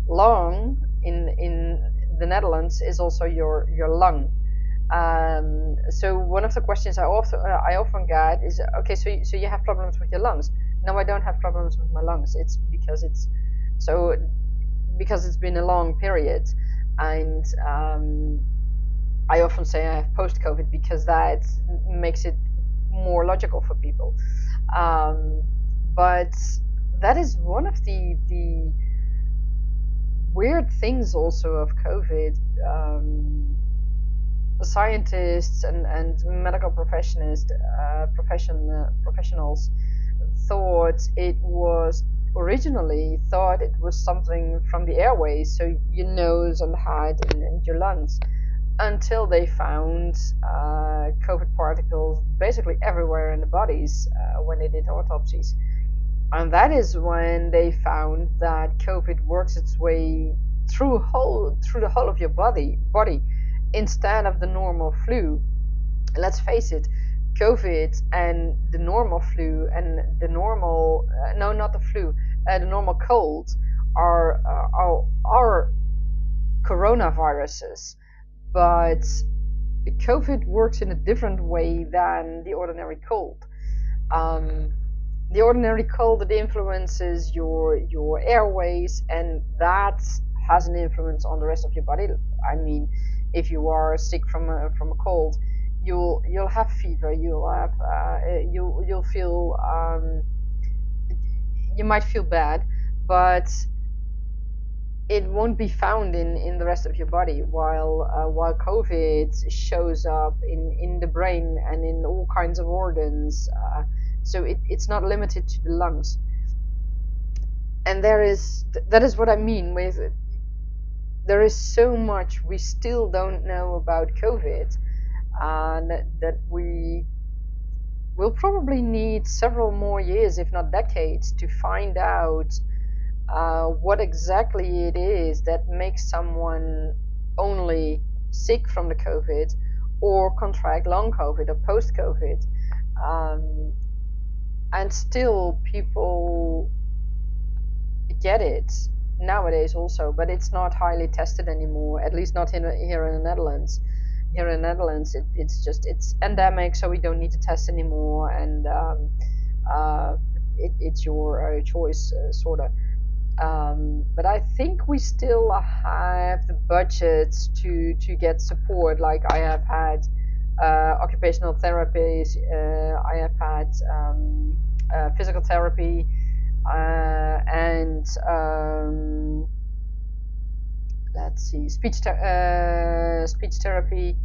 long in the Netherlands is also your lung. So one of the questions I often get is, okay, so you have problems with your lungs? No, I don't have problems with my lungs. It's because it's been a long period, and I often say I have post-COVID because that makes it more logical for people. But that is one of the weird things also of COVID. Scientists and medical professionals originally thought it was something from the airways, so your nose and head and your lungs, until they found COVID particles basically everywhere in the bodies when they did autopsies. And that is when they found that COVID works its way through the whole of your body instead of the normal flu. Let's face it, COVID and the normal flu and the normal no, not the flu, the normal cold are coronaviruses, but COVID works in a different way than the ordinary cold. The ordinary cold, it influences your airways, and that has an influence on the rest of your body. I mean, if you are sick from a cold, you'll have fever, you'll feel you might feel bad, but it won't be found in the rest of your body, while COVID shows up in the brain and in all kinds of organs. So it's not limited to the lungs. And that is what I mean with there is so much we still don't know about COVID. and that we will probably need several more years, if not decades, to find out what exactly it is that makes someone only sick from the COVID or contract long COVID or post COVID. And still people get it nowadays also, but it's not highly tested anymore, at least not here in the Netherlands. Here in the Netherlands, it's endemic, so we don't need to test anymore, and it's your choice, sort of. But I think we still have the budgets to get support. Like I have had occupational therapies, I have had physical therapy, and let's see, speech therapy.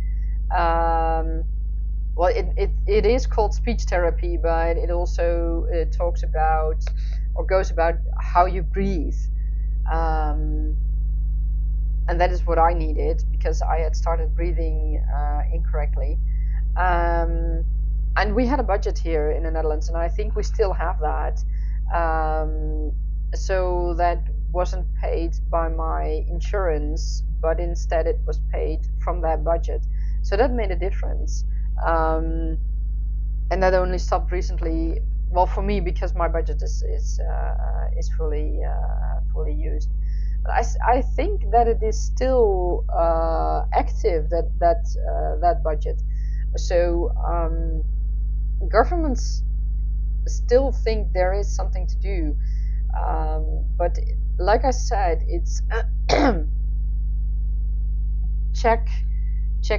Well, it is called speech therapy, but it also talks about or goes about how you breathe. And that is what I needed because I had started breathing incorrectly. And we had a budget here in the Netherlands, and I think we still have that. So that wasn't paid by my insurance, but instead it was paid from that budget. So that made a difference. And that only stopped recently. Well, for me, because my budget is fully used. But I think that it is still active, that budget. So governments still think there is something to do, but like I said, it's check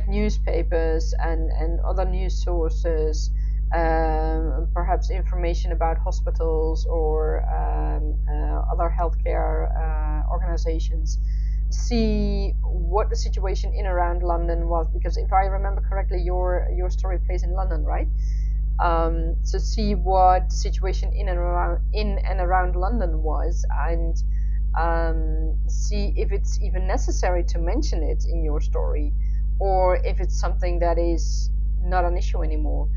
newspapers and other news sources, perhaps information about hospitals or other healthcare organizations. See what the situation in around London was, because if I remember correctly, your story plays in London, right? So see what the situation in and around London was, and see if it's even necessary to mention it in your story, or if it's something that is not an issue anymore.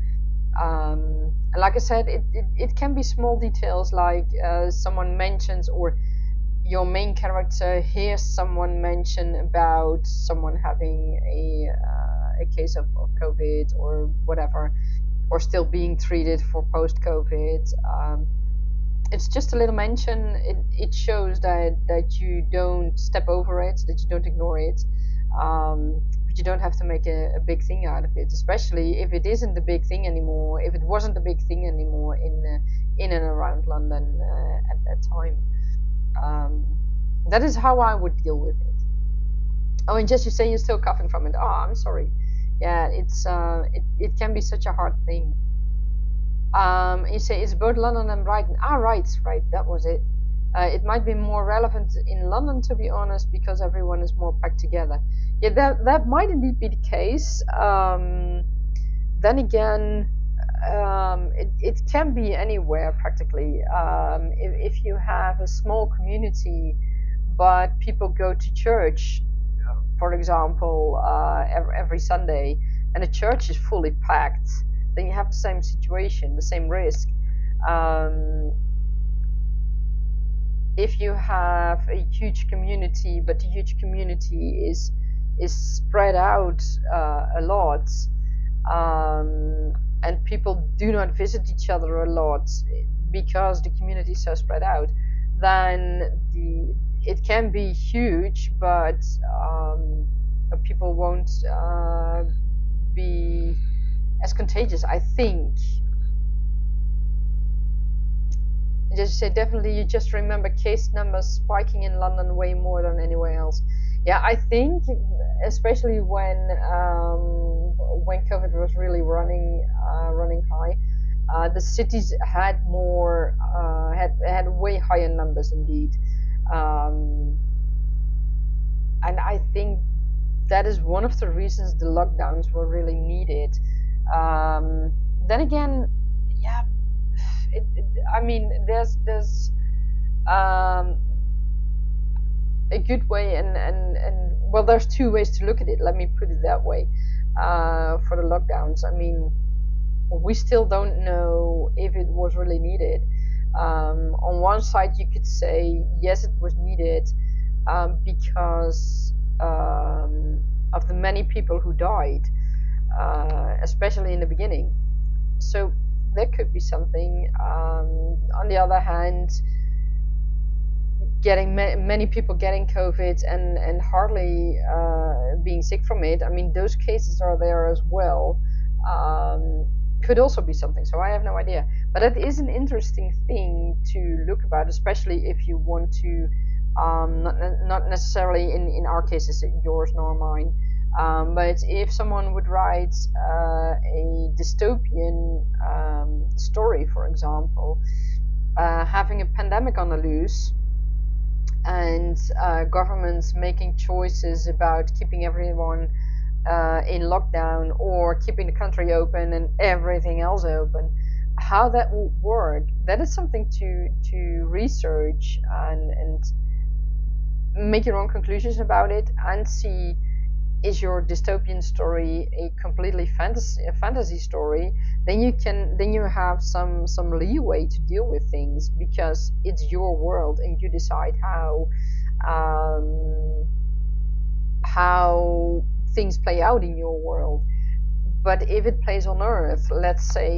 And like I said, it can be small details, like someone mentions, or your main character hears someone mention about someone having a case of COVID or whatever, or still being treated for post-COVID. It's just a little mention. It shows that you don't step over it, that you don't ignore it, but you don't have to make a big thing out of it, especially if it isn't the big thing anymore, if it wasn't the big thing anymore in and around London at that time. That is how I would deal with it. Oh, and just you say you're still coughing from it. Oh, I'm sorry. Yeah, it can be such a hard thing. You say it's both London and Brighton. Right, that was it. It might be more relevant in London, to be honest, because everyone is more packed together. Yeah, that might indeed be the case. Then again, it can be anywhere practically. If you have a small community, but people go to church, for example, every Sunday, and the church is fully packed, then you have the same situation, the same risk. If you have a huge community, but the huge community is spread out a lot, and people do not visit each other a lot because the community is so spread out, then it can be huge, but people won't be as contagious, I think. Just say definitely, you just remember case numbers spiking in London way more than anywhere else. Yeah, I think especially when COVID was really running high, the cities had more had way higher numbers indeed, and I think that is one of the reasons the lockdowns were really needed. Then again, yeah, I mean, there's a good way and well, there's two ways to look at it. Let me put it that way. for the lockdowns. I mean, we still don't know if it was really needed. On one side, you could say yes, it was needed, because of the many people who died, especially in the beginning. So there could be something. On the other hand, getting many people getting COVID and hardly being sick from it. I mean, those cases are there as well. Could also be something. So I have no idea. But it is an interesting thing to look about, especially if you want to, not necessarily in our cases, yours nor mine. But if someone would write a dystopian story, for example, having a pandemic on the loose, and governments making choices about keeping everyone in lockdown or keeping the country open and everything else open, how that would work, that is something to research and make your own conclusions about it, and see, is your dystopian story a completely fantasy story? Then you have some leeway to deal with things, because it's your world and you decide how things play out in your world. But if it plays on Earth, let's say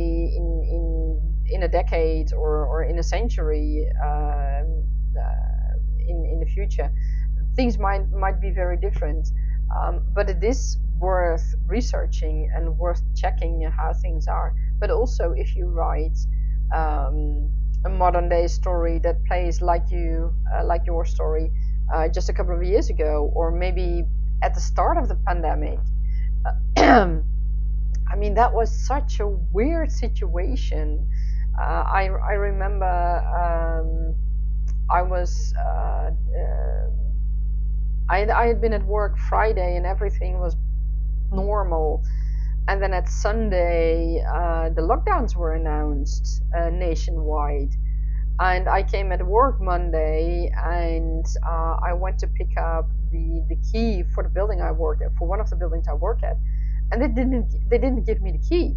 in a decade or in a century, in the future, things might be very different. But it is worth researching and worth checking how things are. But also, if you write a modern day story that plays like your story just a couple of years ago, or maybe at the start of the pandemic, I mean, that was such a weird situation. I remember I was. I had been at work Friday and everything was normal, and then at Sunday the lockdowns were announced nationwide, and I came at work Monday, and I went to pick up the key for the building I work at, for one of the buildings I work at, and they didn't give me the key,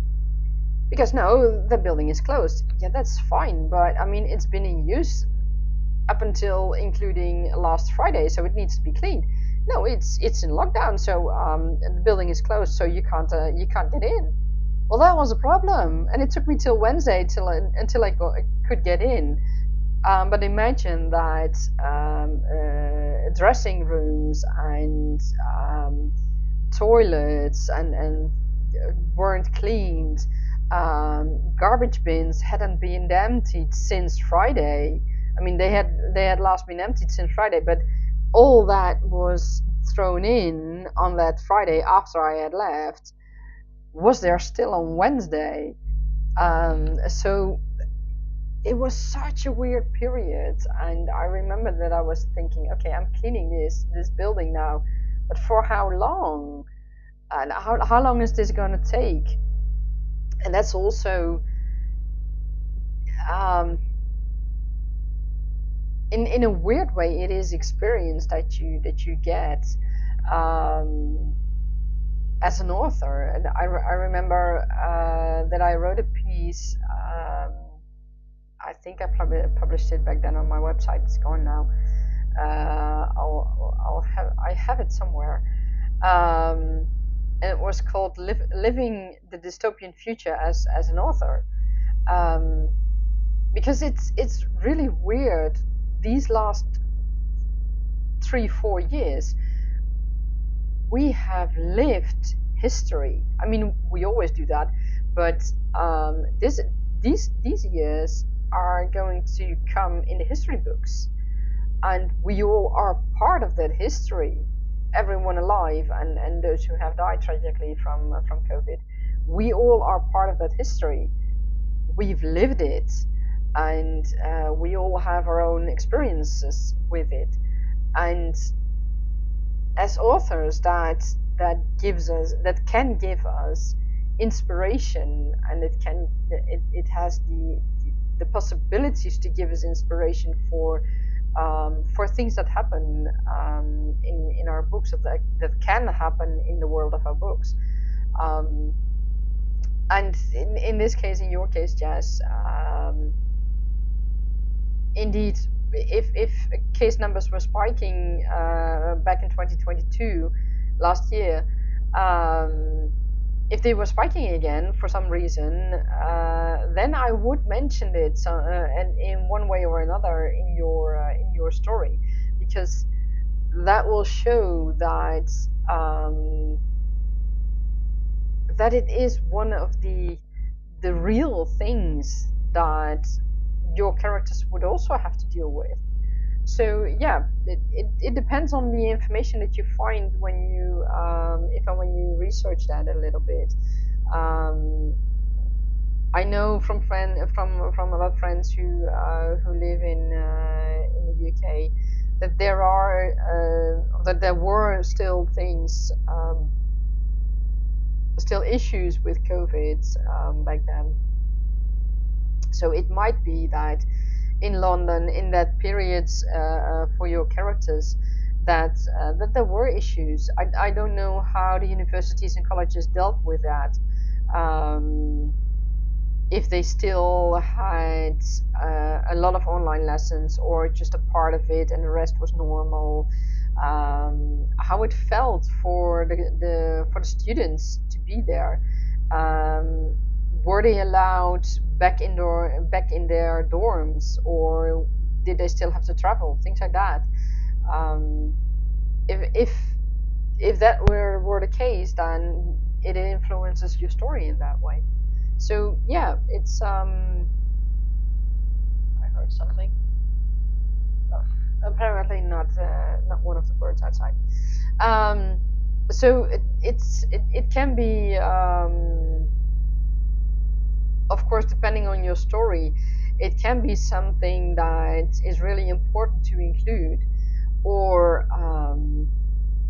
because no, the building is closed. Yeah, that's fine, but I mean, it's been in use up until including last Friday, so it needs to be cleaned. No, it's in lockdown, so the building is closed, so you can't get in. Well, that was a problem, and it took me till Wednesday until I could get in. But imagine that dressing rooms and toilets and weren't cleaned. Garbage bins hadn't been emptied since Friday. I mean, they had last been emptied since Friday, but all that was thrown in on that Friday after I had left. Was there still on Wednesday? So it was such a weird period, and I remember that I was thinking, okay, I'm cleaning this building now, but for how long? And how long is this going to take? And that's also in a weird way, it is experience that you get as an author. And I remember that I wrote a piece. I think I published it back then on my website. It's gone now. I have it somewhere. And it was called "Living the Dystopian Future as an Author," because it's really weird. These last 3-4 years, we have lived history. I mean, we always do that, but these years are going to come in the history books, and we all are part of that history. Everyone alive and those who have died tragically from COVID, we all are part of that history. We've lived it, and we all have our own experiences with it. And as authors, that can give us inspiration, and it has the possibilities to give us inspiration for things that happen in our books, that can happen in the world of our books. And in this case, in your case, Jess, indeed, if case numbers were spiking back in 2022, last year, if they were spiking again for some reason, then I would mention it, and in one way or another in your story, because that will show that that it is one of the real things that your characters would also have to deal with. So yeah, it depends on the information that you find when you when you research that a little bit. I know from a lot of friends who live in the UK that there were still things, still issues with COVID back then. So it might be that in London, in that period, for your characters, that there were issues. I don't know how the universities and colleges dealt with that. If they still had a lot of online lessons, or just a part of it and the rest was normal. How it felt for the students to be there. Were they allowed back in their dorms, or did they still have to travel? Things like that. Um, if that were the case, then it influences your story in that way. So yeah, it's I heard something. Oh, apparently not one of the birds outside. So it can be, of course, depending on your story, it can be something that is really important to include, or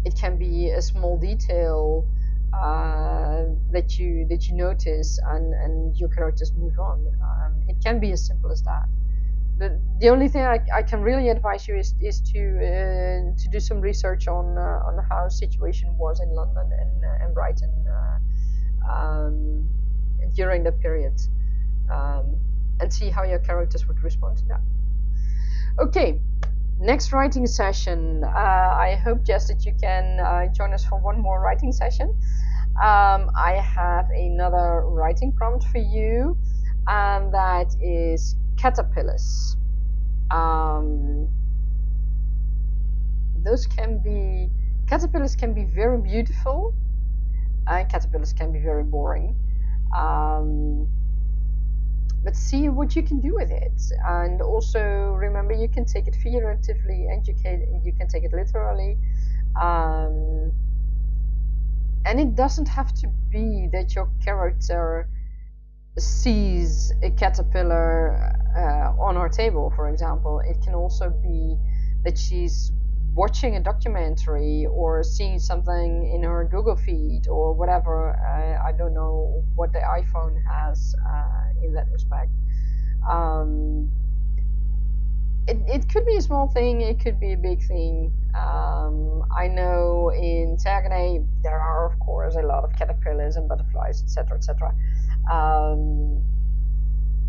it can be a small detail that you notice, and your characters move on. It can be as simple as that. The only thing I can really advise you is to do some research on how situation was in London and Brighton during that period, and see how your characters would respond to that. Okay, next writing session. I hope, Jess, that you can join us for one more writing session. I have another writing prompt for you, and that is caterpillars. Those can be Caterpillars can be very beautiful, and caterpillars can be very boring. Um, but see what you can do with it, and also remember, you can take it figuratively and you can take it literally. Um, and it doesn't have to be that your character sees a caterpillar on her table, for example. It can also be that she's watching a documentary or seeing something in her Google feed or whatever. I don't know what the iPhone has in that respect. It could be a small thing, it could be a big thing. I know in Saguenay there are, of course, a lot of caterpillars and butterflies, etc., etc.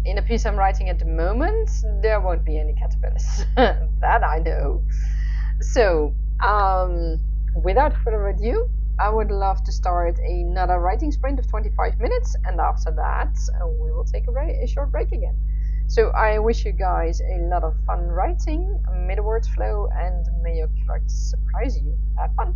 In a piece I'm writing at the moment, there won't be any caterpillars. That I know. So, without further ado, I would love to start another writing sprint of 25 minutes, and after that, we will take a short break again. So I wish you guys a lot of fun writing, may the words flow, and may your characters surprise you. Have fun!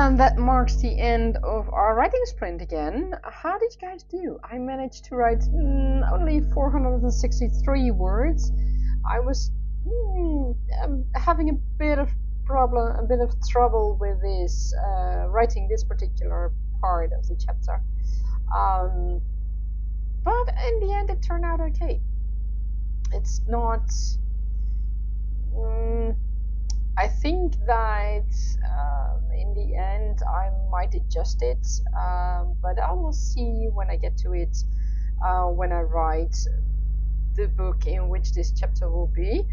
And that marks the end of our writing sprint again. How did you guys do? I managed to write only 463 words. I was having a bit of trouble with this writing this particular part of the chapter. But in the end, it turned out okay. It's not. I think that in the end I might adjust it, but I will see when I get to it, when I write the book in which this chapter will be.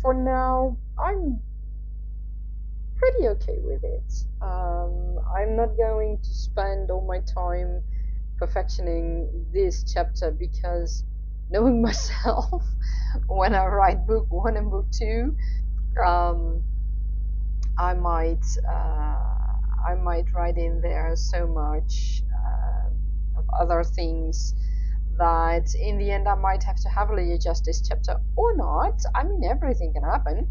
For now, I'm pretty okay with it. I'm not going to spend all my time perfectioning this chapter because knowing myself, when I write book 1 and book 2, I might write in there so much of other things that in the end I might have to heavily adjust this chapter or not. I mean, everything can happen.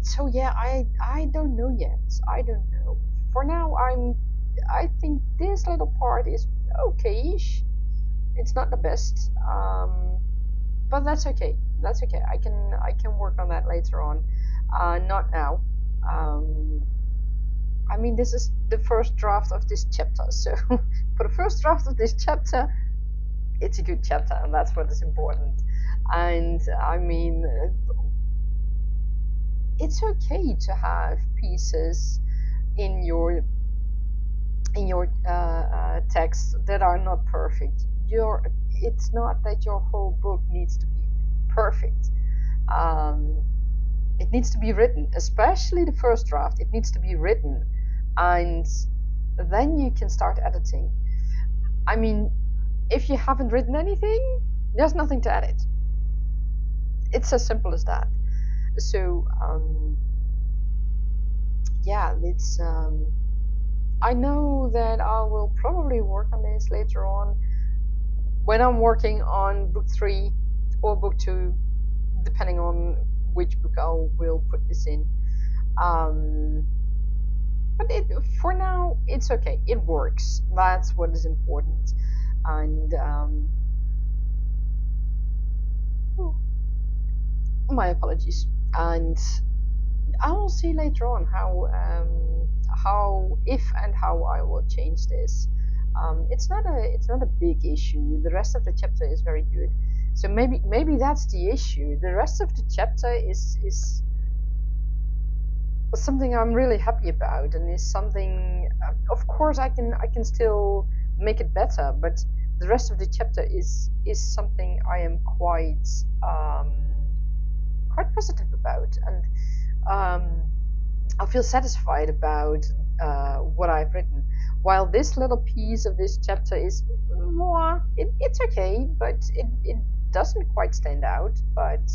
So yeah, I don't know yet. I don't know. For now, I think this little part is okay-ish. It's not the best, but that's okay. That's okay. I can work on that later on. Not now. I mean, this is the first draft of this chapter, so for the first draft of this chapter, it's a good chapter, and that's what is important. And I mean, it's okay to have pieces in your text that are not perfect. It's not that your whole book needs to be perfect. It needs to be written, especially the first draft. It needs to be written, and then you can start editing. I mean, if you haven't written anything, there's nothing to edit. It's as simple as that. So yeah, it's I know that I will probably work on this later on when I'm working on book 3 or book 2, depending on which book I will put this in. But for now, it's okay. It works. That's what is important. And my apologies. And I will see later on how if and how I will change this. It's not a big issue. The rest of the chapter is very good. So maybe that's the issue. The rest of the chapter is something I'm really happy about, and is something. Of course, I can still make it better, but the rest of the chapter is something I am quite positive about, and I feel satisfied about what I've written. While this little piece of this chapter is more, it's okay, but it doesn't quite stand out. But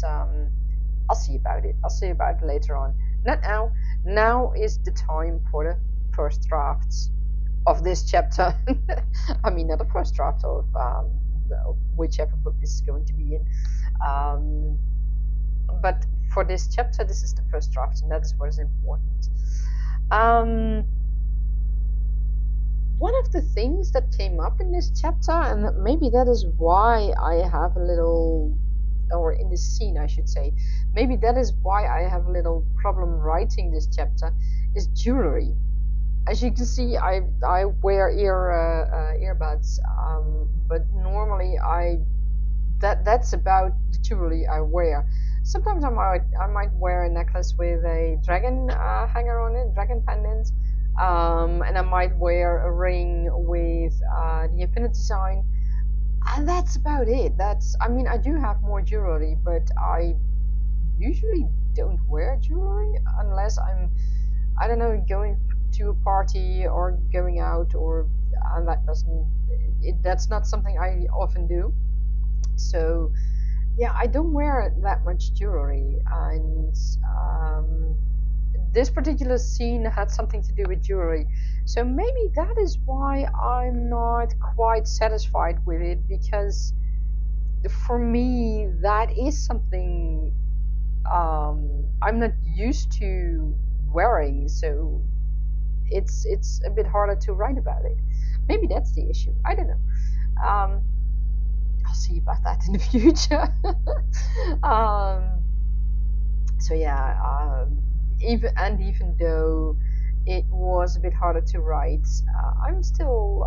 I'll see about it. I'll see about it later on. Not now. Now is the time for the first drafts of this chapter. I mean, not the first draft of whichever book this is going to be in. But for this chapter, this is the first draft, and that is what is important. One of the things that came up in this chapter, and maybe that is why I have a little, or in this scene I should say, maybe that is why I have a little problem writing this chapter, is jewelry. As you can see, I wear earbuds, but normally that's about the jewelry I wear. Sometimes I might wear a necklace with a dragon hanger on it, dragon pendant, and I might wear a ring with the infinity sign, and that's about it. I mean, I do have more jewelry, but I usually don't wear jewelry unless I don't know, going to a party or going out, or and that's not something I often do. So yeah, I don't wear that much jewelry, and this particular scene had something to do with jewelry. So maybe that is why I'm not quite satisfied with it, because for me that is something I'm not used to wearing, so it's a bit harder to write about it. Maybe that's the issue. I don't know. I'll see about that in the future. um, so yeah, even though it was a bit harder to write, I'm still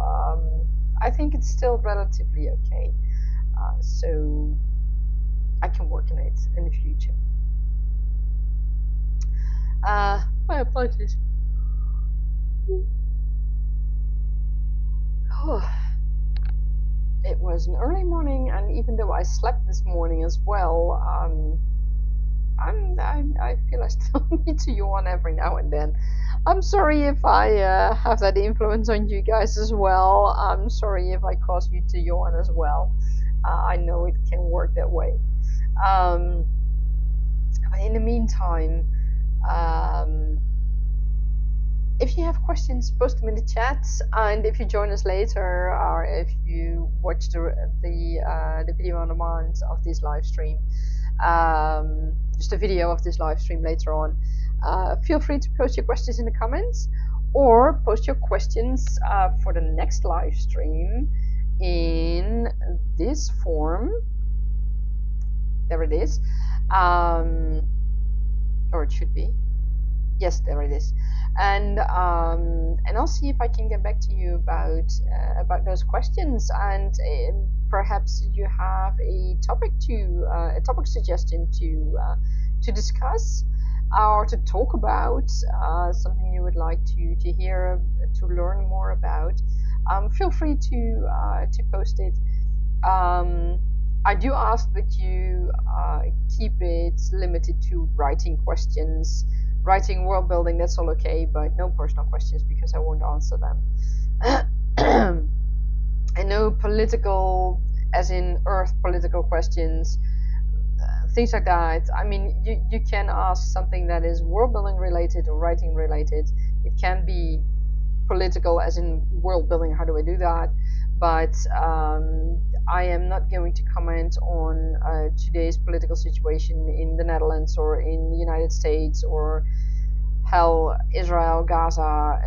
I think it's still relatively okay. So I can work on it in the future. My apologies. It was an early morning, and even though I slept this morning as well, I feel I still need to yawn every now and then. I'm sorry if I have that influence on you guys as well. I'm sorry if I cause you to yawn as well. I know it can work that way. Um, but in the meantime, um, if you have questions, post them in the chat, and if you join us later, or if you watch the video on demand of this live stream, just a video of this live stream later on, feel free to post your questions in the comments, or post your questions for the next live stream in this form. There it is, or it should be. Yes, there it is, and I'll see if I can get back to you about those questions, and perhaps you have a topic suggestion to discuss or to talk about, something you would like to hear, to learn more about. Feel free to post it. I do ask that you keep it limited to writing questions. Writing world building, that's all okay, but no personal questions, because I won't answer them. And no political, as in Earth political questions, things like that. I mean, you can ask something that is world building related or writing related. It can be political, as in world building, how do I do that? But I am not going to comment on today's political situation in the Netherlands or in the United States, or hell, Israel, Gaza,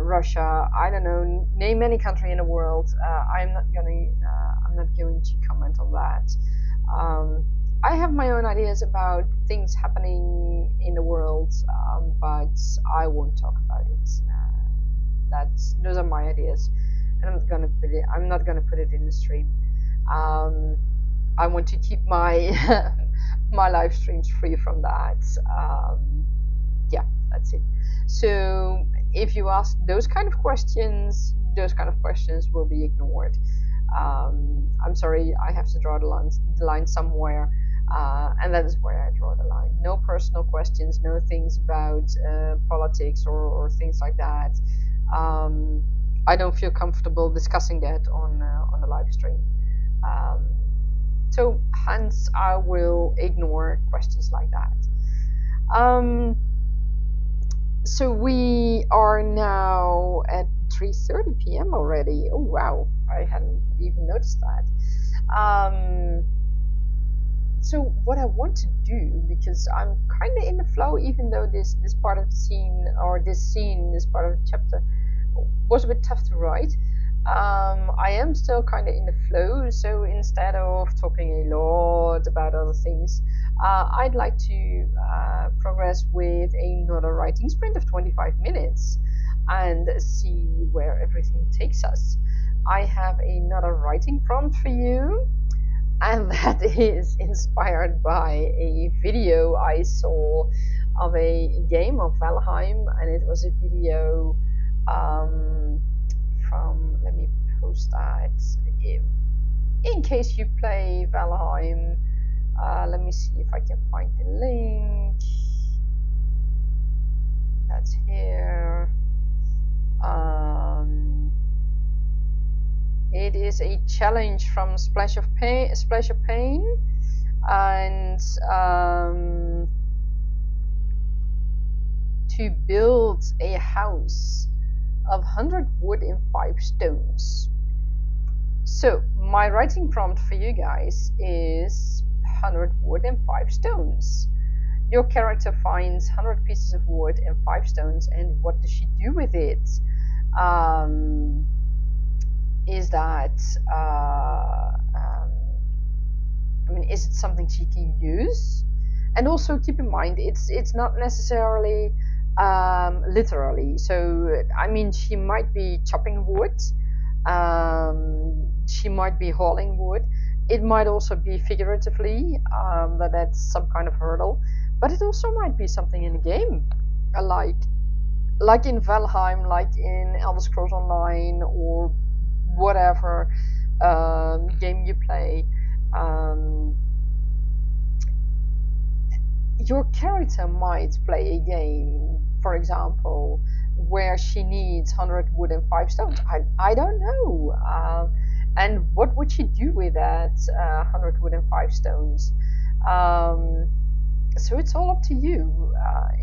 Russia. I don't know. Name any country in the world. I'm not going to comment on that. I have my own ideas about things happening in the world, but I won't talk about it. Those are my ideas, and I'm not gonna put it in the stream. I want to keep my my live streams free from that. Yeah, that's it. So if you ask those kind of questions will be ignored. I'm sorry, I have to draw the line somewhere, and that is where I draw the line. No personal questions, no things about politics or things like that. I don't feel comfortable discussing that on the live stream. So hence I will ignore questions like that. So we are now at 3:30 p.m. already. Oh wow, I hadn't even noticed that. So what I want to do, because I'm kind of in the flow, even though this part of the scene, or this part of the chapter was a bit tough to write, I am still kind of in the flow. So instead of talking a lot about other things, I'd like to progress with another writing sprint of 25 minutes and see where everything takes us. I have another writing prompt for you, and that is inspired by a video I saw of a game of Valheim, and it was a video from, let me post that in case you play Valheim. Let me see if I can find the link. That's here. It is a challenge from Splash of Pain, and to build a house of 100 wood and 5 stones. So my writing prompt for you guys is 100 wood and 5 stones. your character finds 100 pieces of wood and 5 stones, and what does she do with it? Is that I mean, is it something she can use? And also keep in mind, it's not necessarily literally. So I mean, she might be chopping wood, she might be hauling wood. It might also be figuratively, that's some kind of hurdle, but it also might be something in the game, like in Valheim, like in Elder Scrolls Online, or whatever game you play. Your character might play a game, for example, where she needs 100 wood and 5 stones. I don't know. And what would she do with that 100 wood and 5 stones? So it's all up to you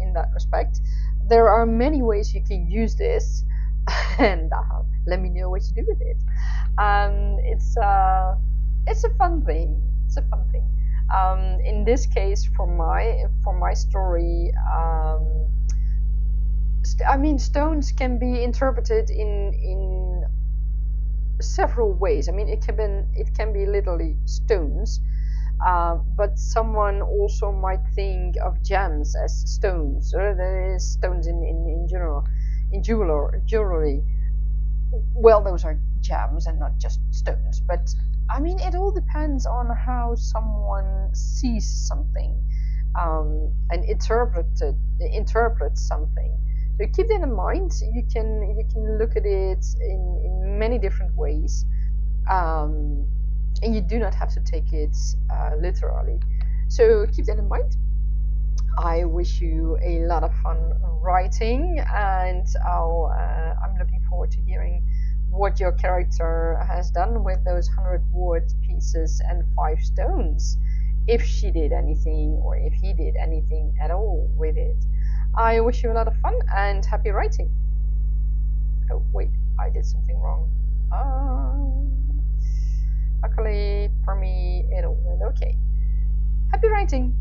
in that respect. There are many ways you can use this, and let me know what you do with it. It's a fun thing. It's a fun thing. In this case, for my story, I mean, stones can be interpreted in several ways. I mean, it can be literally stones, but someone also might think of gems as stones. There is stones in general, in jewelry. Well, those are gems and not just stones. But I mean, it all depends on how someone sees something, and interprets something. So keep that in mind. You can look at it in many different ways, and you do not have to take it literally. So keep that in mind. I wish you a lot of fun writing, and I'm looking forward to hearing what your character has done with those 100 wood pieces and 5 stones. If she did anything, or if he did anything at all with it. I wish you a lot of fun and happy writing. Oh, wait, I did something wrong. Luckily for me, it all went okay. Happy writing!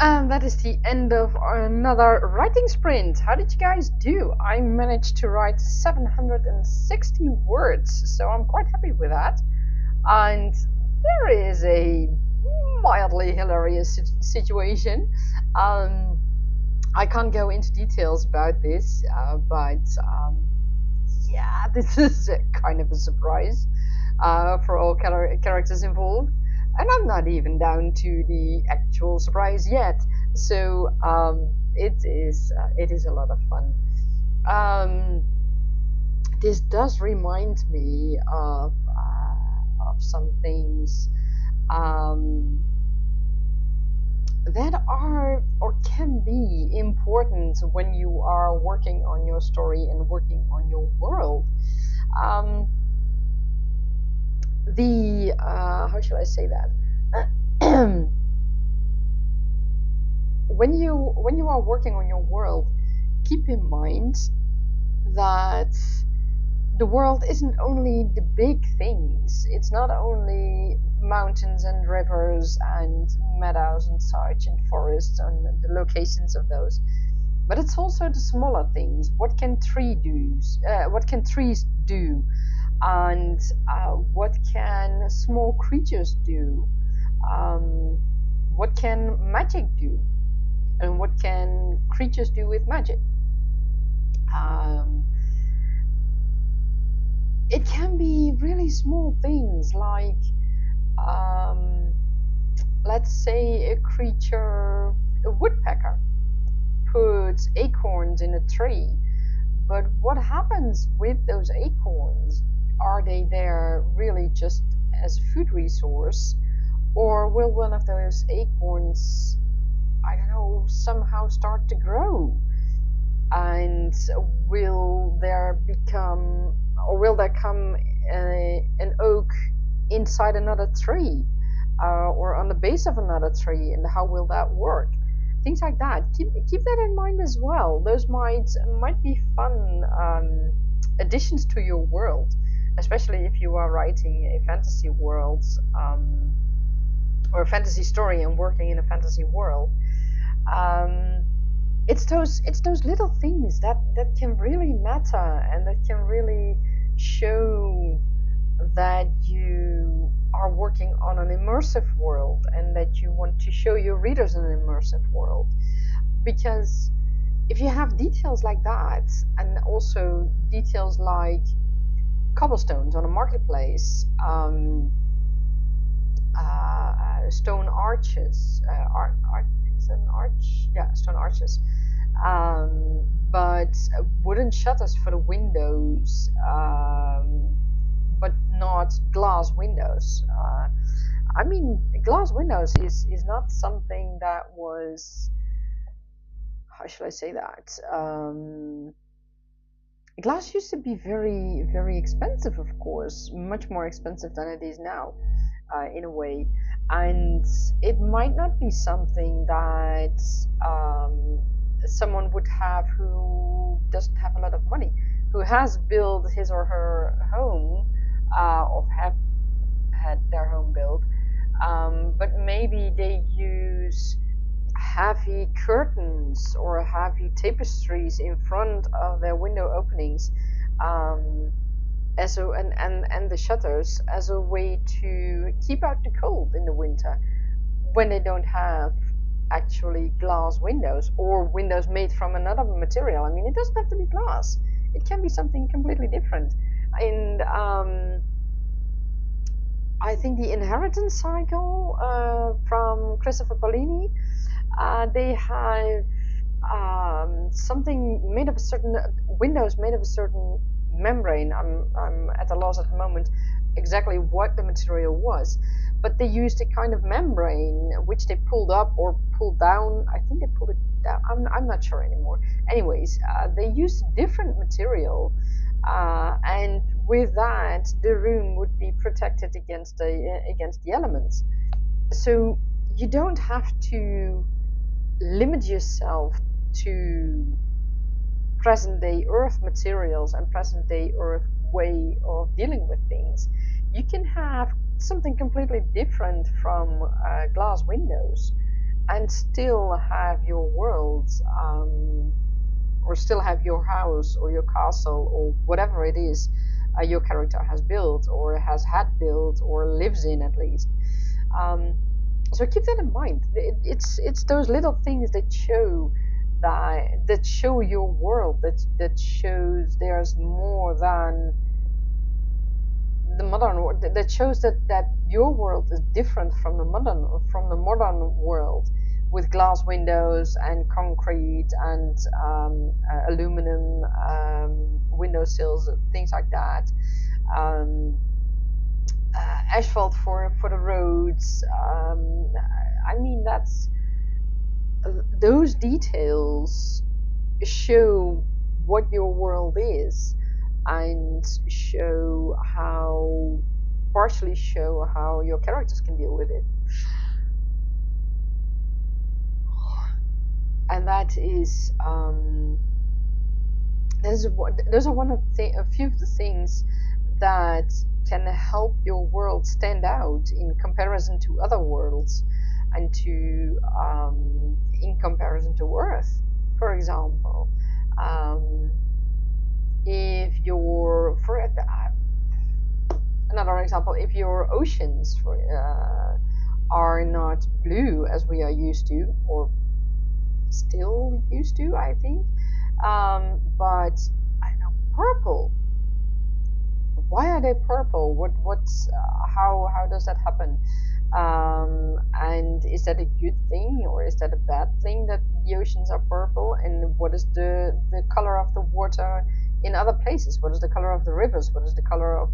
And that is the end of another writing sprint. How did you guys do? I managed to write 760 words, so I'm quite happy with that. And there is a mildly hilarious situation. I can't go into details about this, but yeah, this is kind of a surprise for all characters involved. And I'm not even down to the actual surprise yet, so it is a lot of fun. This does remind me of some things that are or can be important when you are working on your story and working on your world. Um, the how should I say that? when you are working on your world, keep in mind that the world isn't only the big things. It's not only mountains and rivers and meadows and such and forests and the locations of those, but it's also the smaller things. What can what can trees do? And what can small creatures do? What can magic do? And what can creatures do with magic? It can be really small things like, let's say, a woodpecker, puts acorns in a tree. But what happens with those acorns? Are they there really just as a food resource? Or will one of those acorns, I don't know, somehow start to grow? And will there come an oak inside another tree, or on the base of another tree, and how will that work? Things like that. Keep that in mind as well. Those might be fun additions to your world, especially if you are writing a fantasy world, or a fantasy story and working in a fantasy world. It's those little things that can really matter, and that can really show that you are working on an immersive world, and that you want to show your readers an immersive world. Because if you have details like that, and also details like cobblestones on a marketplace, stone arches, is it an arch? Yeah, stone arches. But wooden shutters for the windows, but not glass windows. I mean, glass windows is not something that was, how should I say that? Glass used to be very, very expensive, of course, much more expensive than it is now, in a way. And it might not be something that someone would have who doesn't have a lot of money, who has built his or her home, or have had their home built, but maybe they use heavy curtains or heavy tapestries in front of their window openings, and the shutters as a way to keep out the cold in the winter, when they don't have actually glass windows, or windows made from another material. I mean, it doesn't have to be glass. It can be something completely different. And I think the Inheritance Cycle, from Christopher Paolini, they have something made of a certain windows made of a certain membrane. I'm at a loss at the moment exactly what the material was, but they used a kind of membrane which they pulled up or pulled down. I think they pulled it down. I'm not sure anymore. Anyways, they used different material, and with that, the room would be protected against the elements. So you don't have to limit yourself to present-day Earth materials and present-day Earth way of dealing with things. You can have something completely different from glass windows. and still have your world, or still have your house or your castle or whatever it is your character has built or has had built or lives in at least. So keep that in mind. It's those little things that show that show your world, that shows there's more than the modern world, that shows that your world is different from the modern world, with glass windows and concrete and aluminum windowsills, things like that. Um, Asphalt for the roads. I mean, that's those details show what your world is, and partially show how your characters can deal with it. And those are a few of the things that can help your world stand out in comparison to other worlds, and in comparison to Earth, for example. If your Another example, if your oceans are not blue as we are used to, or still used to, I think, but I don't know, purple. Why are they purple? How does that happen? And is that a good thing or is that a bad thing that the oceans are purple? And what is the color of the water in other places? What is the color of the rivers? What is the color of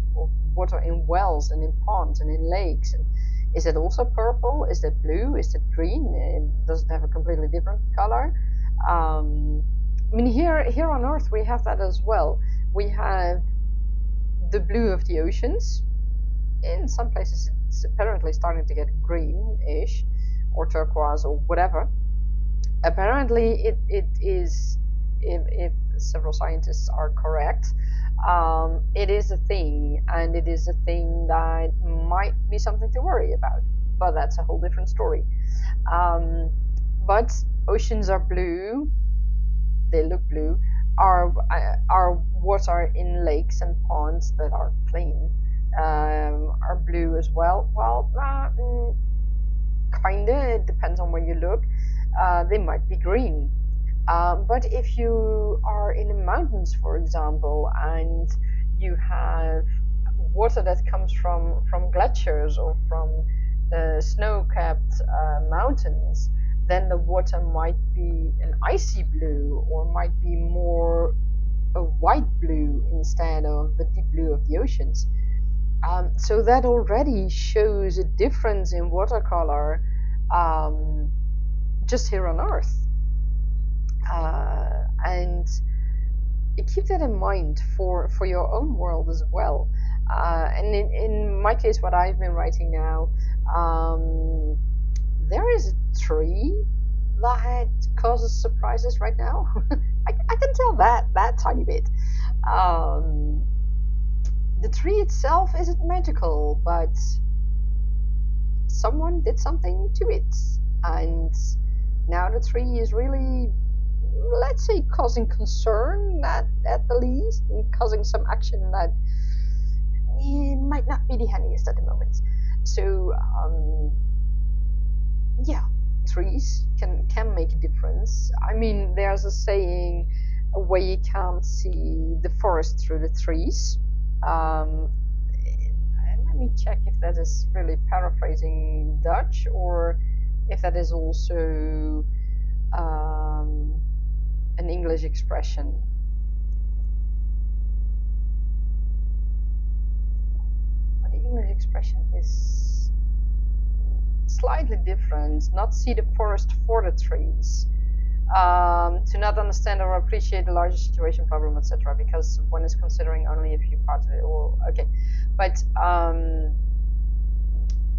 water in wells and in ponds and in lakes? And is it also purple? Is it blue? Is it green? Does it have a completely different color? I mean, here on Earth we have that as well. We have the blue of the oceans. In some places it's apparently starting to get greenish or turquoise or whatever. Apparently it is, if several scientists are correct, it is a thing, and it is a thing that might be something to worry about, but that's a whole different story. But oceans are blue, they look blue. Our water in lakes and ponds that are clean are blue as well. Well, kinda, it depends on where you look. They might be green. But if you are in the mountains, for example, and you have water that comes from glaciers or from snow-capped mountains, then the water might be an icy blue, or might be more a white blue instead of the deep blue of the oceans. So that already shows a difference in watercolor just here on Earth. And keep that in mind for your own world as well. And in my case, what I've been writing now, there is a tree that causes surprises right now. I can tell that tiny bit. The tree itself isn't magical, but someone did something to it, and now the tree is really, let's say, causing concern at the least, and causing some action that might not be the handiest at the moment. So yeah, trees can make a difference. I mean, there's a saying where you can't see the forest through the trees. Let me check if that is really paraphrasing Dutch, or if that is also an English expression. But the English expression is slightly different. Not see the forest for the trees. To not understand or appreciate the larger situation, problem, etc. Because one is considering only a few parts of it. Or okay, but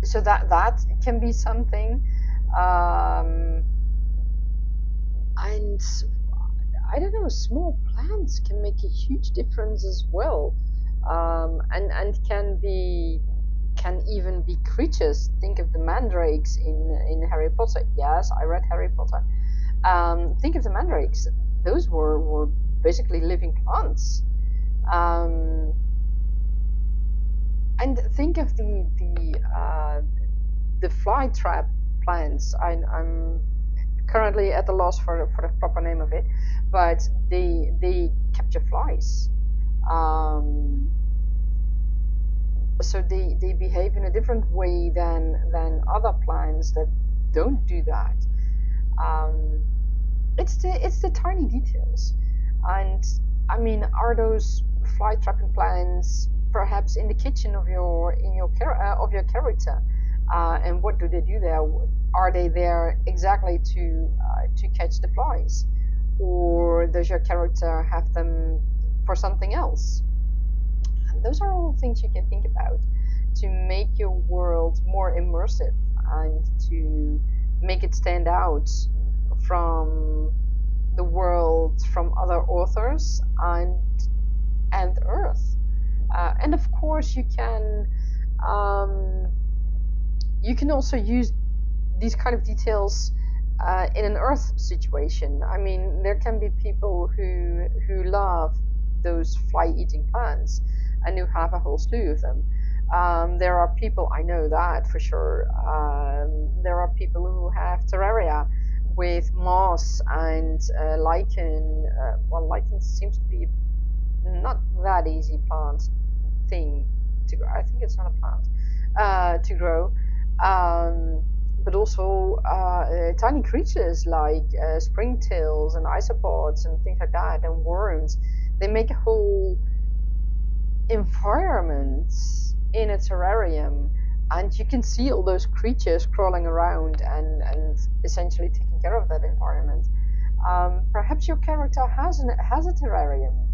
so that can be something, and I don't know. Small plants can make a huge difference as well, and can even be creatures. Think of the mandrakes in Harry Potter. Yes, I read Harry Potter. Think of the mandrakes. Those were basically living plants. And think of the fly trap plants. I'm currently at the loss for the proper name of it, but they capture flies. So they behave in a different way than other plants that don't do that. It's the tiny details, and I mean, are those fly trapping plants perhaps in the kitchen of your character? And what do they do there? Are they there exactly to catch the flies, or does your character have them for something else? And those are all things you can think about to make your world more immersive and to make it stand out from the world from other authors and Earth. And of course, you can also use these kind of details in an Earth situation. I mean, there can be people who love those fly-eating plants and who have a whole slew of them. There are people, I know that for sure. There are people who have terraria with moss and lichen. Well, lichen seems to be not that easy plant thing to grow. I think it's not a plant to grow. But also tiny creatures like springtails and isopods and things like that, and worms. They make a whole environment in a terrarium, and you can see all those creatures crawling around and essentially taking care of that environment. Perhaps your character has a terrarium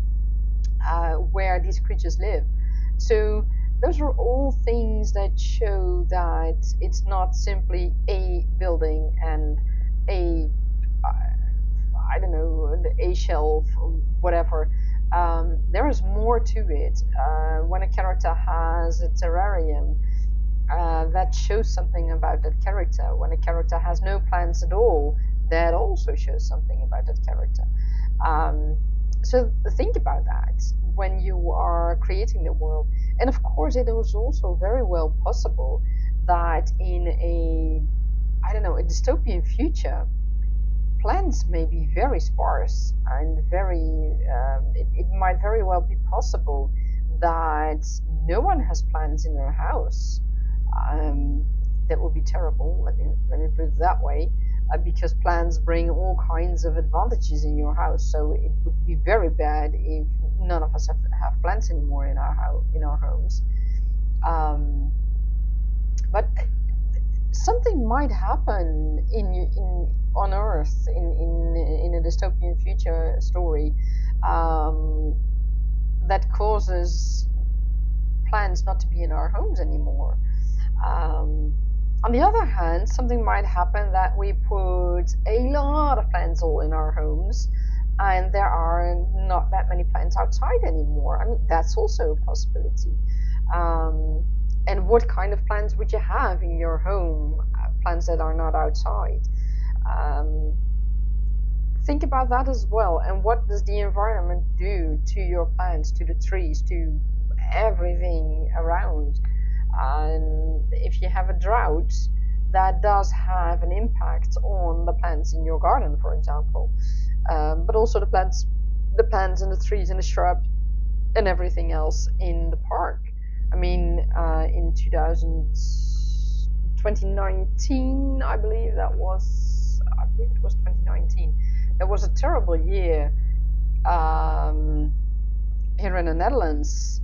where these creatures live. So those are all things that show that it's not simply a building and a I don't know, a shelf, whatever. There is more to it. When a character has a terrarium, that shows something about that character. When a character has no plants at all, that also shows something about that character. So think about that when you are creating the world. And of course, it is also very well possible that in I don't know, a dystopian future, plants may be very sparse and it might very well be possible that no one has plants in their house. That would be terrible, let me put it that way, because plants bring all kinds of advantages in your house. So it would be very bad if none of us have plants anymore in our homes. But something might happen on Earth in a dystopian future story that causes plants not to be in our homes anymore. On the other hand, something might happen that we put a lot of plants all in our homes, and there are not that many plants outside anymore. I mean, that's also a possibility. And what kind of plants would you have in your home? Plants that are not outside. Think about that as well. And what does the environment do to your plants, to the trees, to everything around? And if you have a drought, that does have an impact on the plants in your garden, for example. But also the plants and the trees and the shrub and everything else in the park. I mean, in 2019, I believe it was 2019. That was a terrible year here in the Netherlands.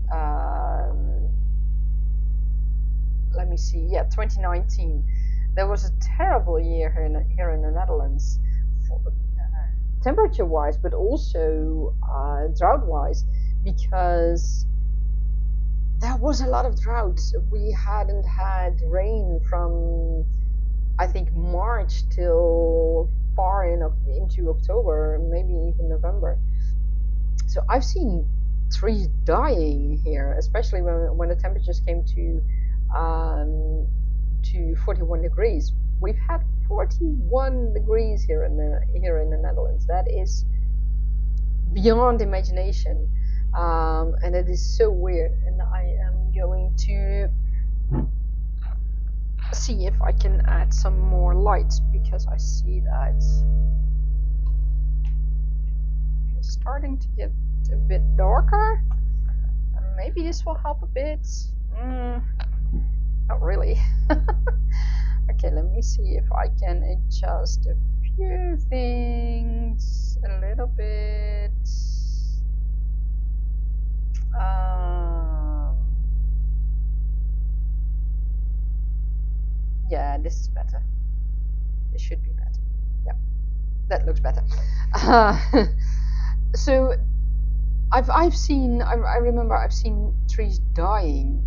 Let me see. Yeah, 2019. There was a terrible year here in the Netherlands, temperature-wise, but also drought-wise, because there was a lot of droughts. We hadn't had rain from, I think, March till far into October, maybe even November. So I've seen trees dying here, especially when the temperatures came to to 41 degrees. We've had 41 degrees here in the Netherlands. That is beyond imagination, and it is so weird. And I am going to see if I can add some more light, because I see that it's starting to get a bit darker. Maybe this will help a bit. Not really. Okay, let me see if I can adjust a few things a little bit. Yeah, this is better. This should be better. Yeah, that looks better. So I remember I've seen trees dying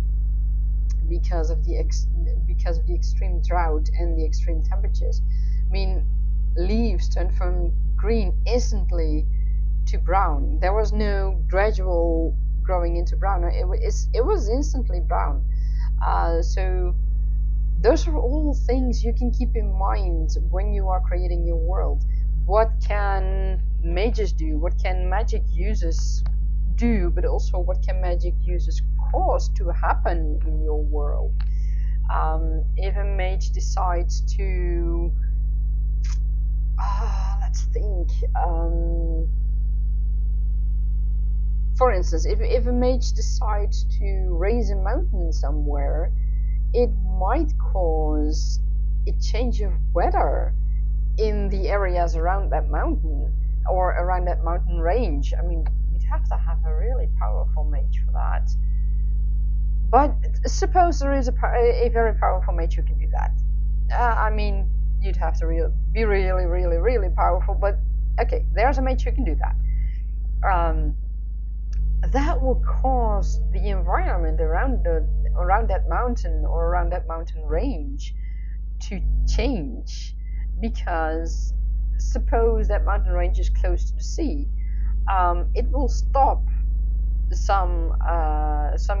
because of the extreme drought and the extreme temperatures. I mean, leaves turned from green instantly to brown. There was no gradual growing into brown. It was instantly brown. So those are all things you can keep in mind when you are creating your world. What can mages do? What can magic users do? But also, what can magic users cause to happen in your world? If a mage decides to, let's think. For instance, if a mage decides to raise a mountain somewhere, it might cause a change of weather in the areas around that mountain or around that mountain range. I mean, you'd have to have a really powerful mage for that. But suppose there is a very powerful mage who can do that. I mean, you'd have to be really, really, really powerful. But okay, there's a mage who can do that. That will cause the environment around that mountain or around that mountain range to change, because suppose that mountain range is close to the sea, it will stop some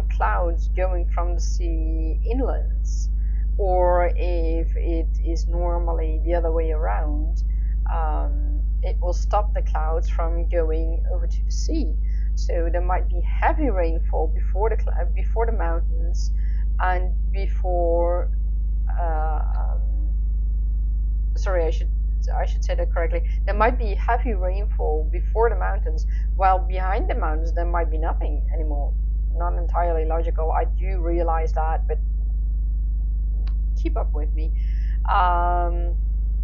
clouds going from the sea inlands, or if it is normally the other way around, it will stop the clouds from going over to the sea. So there might be heavy rainfall before the mountains, and before sorry, I should say that correctly. There might be heavy rainfall before the mountains, while behind the mountains there might be nothing anymore. Not entirely logical, I do realize that, but keep up with me,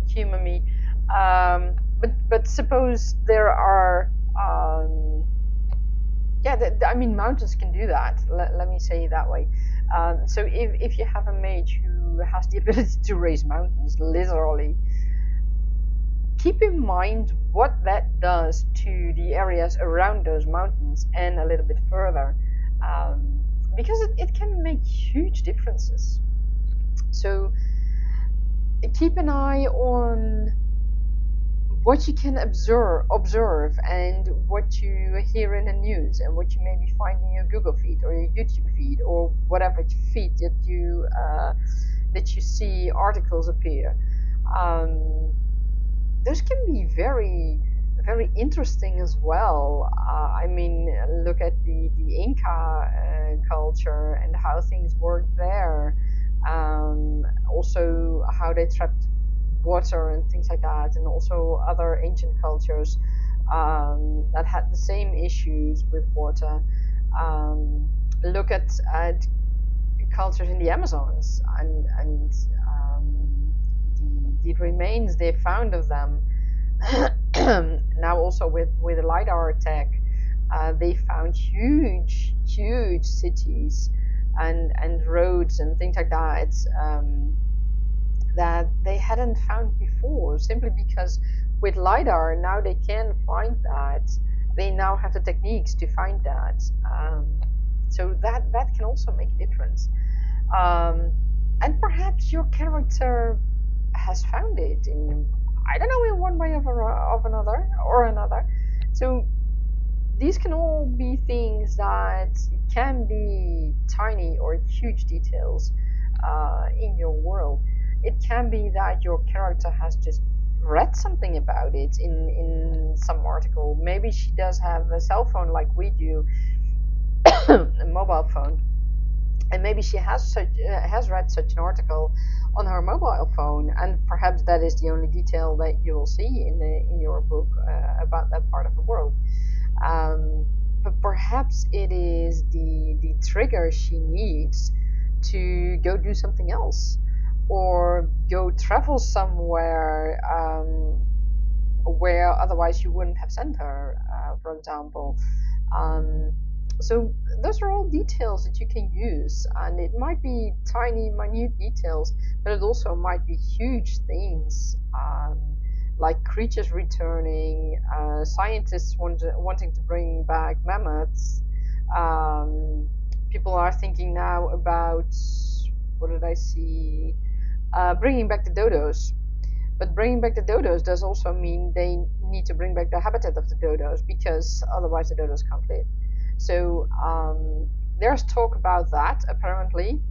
humor me. But suppose there are I mean, mountains can do that. Let me say it that way. So if you have a mage who has the ability to raise mountains, literally, keep in mind what that does to the areas around those mountains and a little bit further, because it can make huge differences. So keep an eye on what you can observe and what you hear in the news, and what you maybe find in your Google feed or your YouTube feed or whatever feed that you see articles appear. Those can be very, very interesting as well. I mean, look at the Inca culture and how things worked there. Also, how they trapped water and things like that, and also other ancient cultures that had the same issues with water. Look at cultures in the Amazons, and the remains they found of them. Now also with the LiDAR tech, they found huge cities and roads and things like that, that they hadn't found before, simply because with LiDAR now they can find that. They now have the techniques to find that. So that can also make a difference. And perhaps your character has found it in, I don't know, in one way or another. So these can all be things that can be tiny or huge details, in your world. It can be that your character has just read something about it in some article. Maybe she does have a cell phone like we do, a mobile phone, and maybe she has read such an article on her mobile phone, and perhaps that is the only detail that you will see in your book about that part of the world. But perhaps it is the trigger she needs to go do something else, or go travel somewhere where otherwise you wouldn't have sent her, for example. Um, so those are all details that you can use, and it might be tiny, minute details, but it also might be huge things, like creatures returning, scientists wanting to bring back mammoths. Um, People are thinking now about, what did I see? Bringing back the dodos. But bringing back the dodos does also mean they need to bring back the habitat of the dodos, because otherwise the dodos can't live. So there's talk about that. Apparently,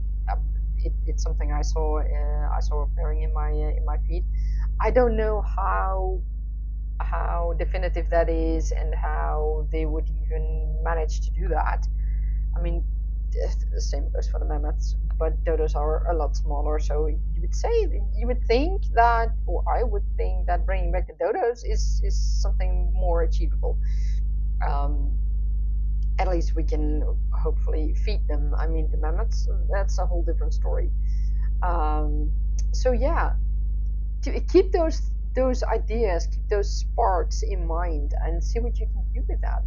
it's something I saw appearing in my feed. I don't know how definitive that is and how they would even manage to do that. I mean, the same goes for the mammoths, but dodos are a lot smaller. So you would think that, or I would think that bringing back the dodos is something more achievable. Um, at least we can hopefully feed them. I mean, the mammoths, that's a whole different story. Um, so yeah, keep those ideas, keep those sparks in mind, and see what you can do with that.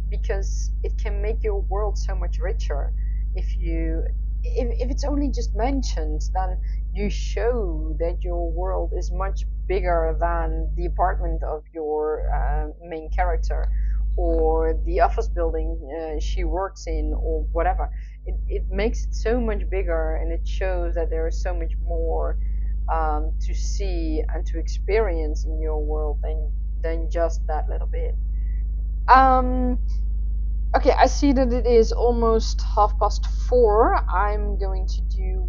Because it can make your world so much richer. If it's only just mentioned, then you show that your world is much bigger than the apartment of your main character, or the office building she works in, or whatever. It makes it so much bigger, and it shows that there is so much more to see and to experience in your world than just that little bit. Um, okay, I see that it is almost 4:30. I'm going to do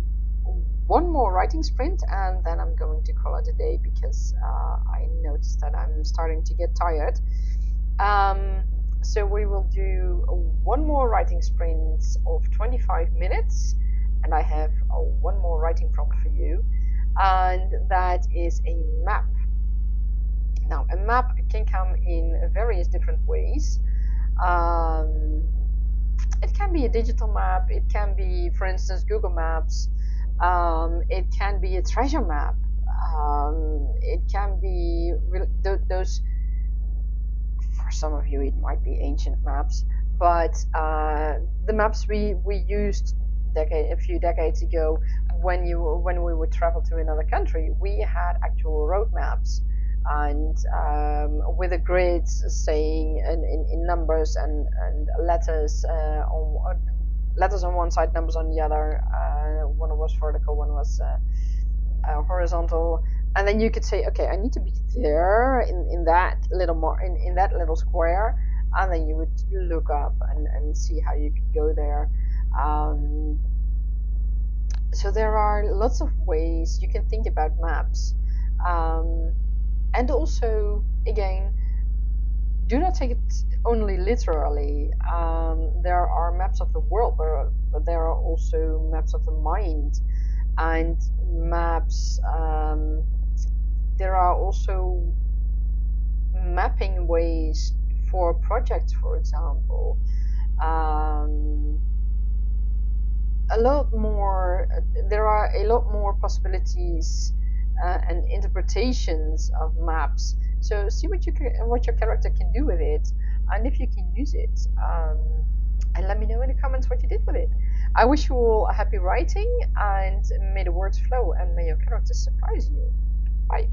one more writing sprint, and then I'm going to call it a day, because I noticed that I'm starting to get tired. So we will do one more writing sprint of 25 minutes, and I have one more writing prompt for you, and that is a map. Now, a map can come in various different ways. Um, it can be a digital map. It can be, for instance, Google Maps. It can be a treasure map. It can be those. For some of you, it might be ancient maps, but the maps we used a few decades ago, when we would travel to another country, we had actual road maps, and with a grid saying in numbers and letters letters on one side, numbers on the other. One was vertical, one was horizontal, and then you could say, okay, I need to be there in that little in that little square, and then you would look up and see how you could go there. Um, so there are lots of ways you can think about maps, and also, again, do not take it only literally. There are maps of the world, but there are also maps of the mind, and maps. There are also mapping ways for projects, for example. Um, a lot more. There are a lot more possibilities and interpretations of maps. So see what your character can do with it, and if you can use it. And let me know in the comments what you did with it. I wish you all a happy writing, and may the words flow, and may your characters surprise you. Bye.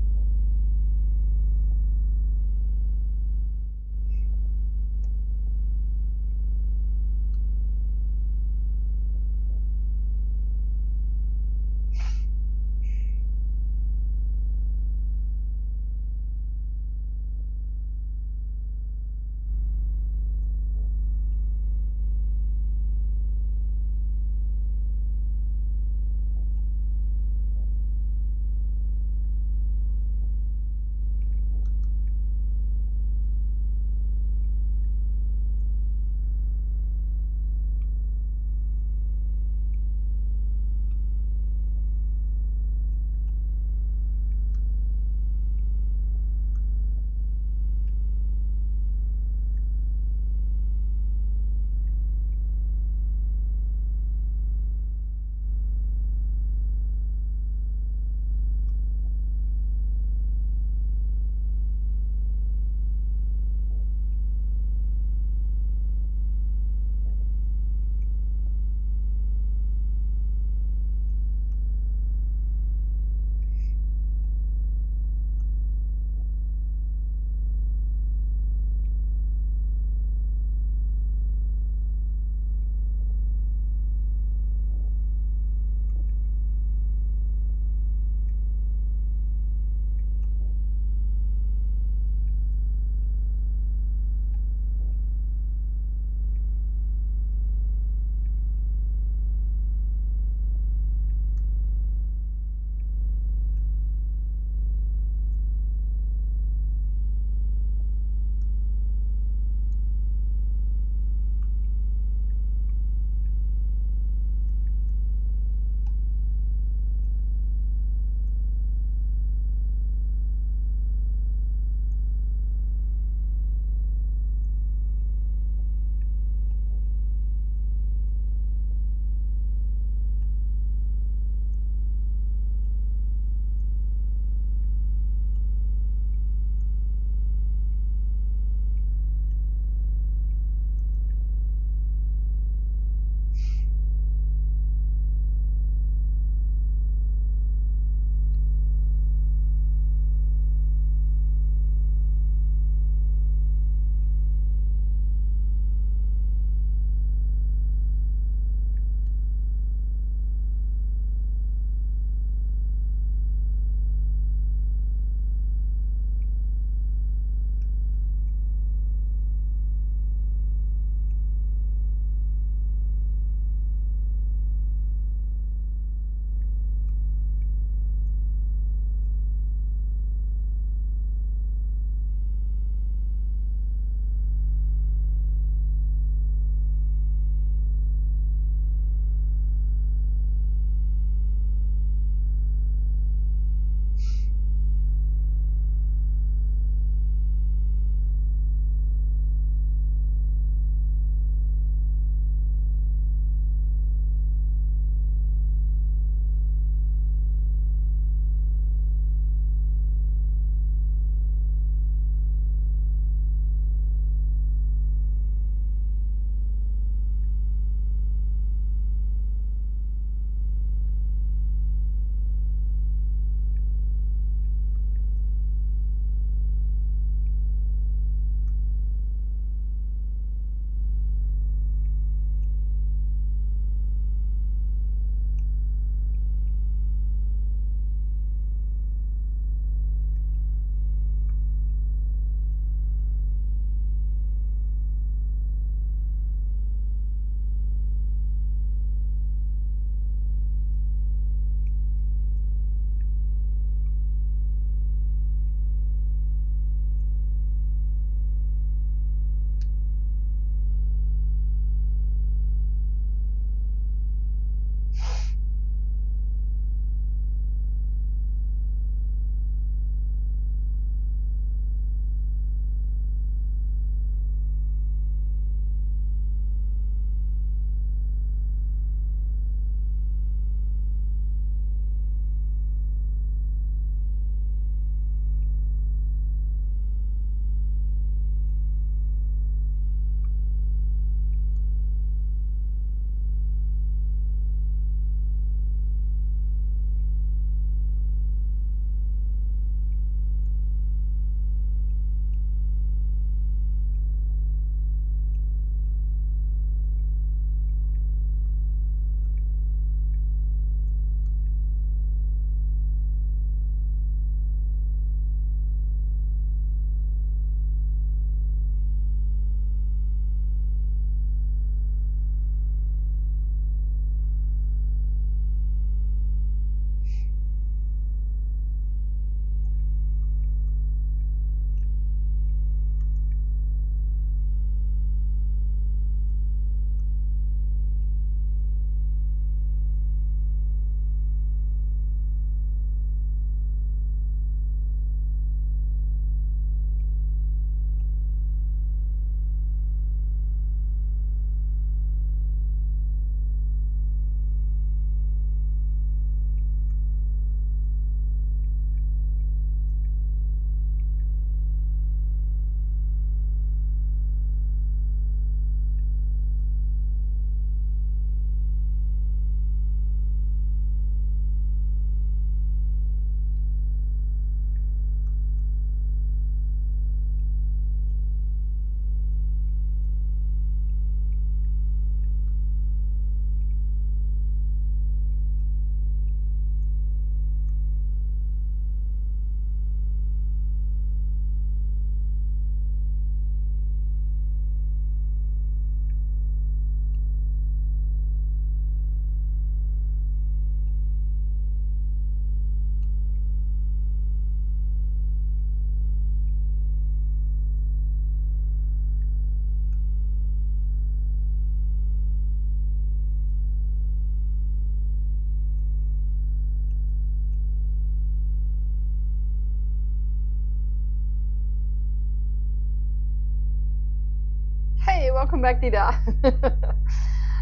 welcome back, Dida.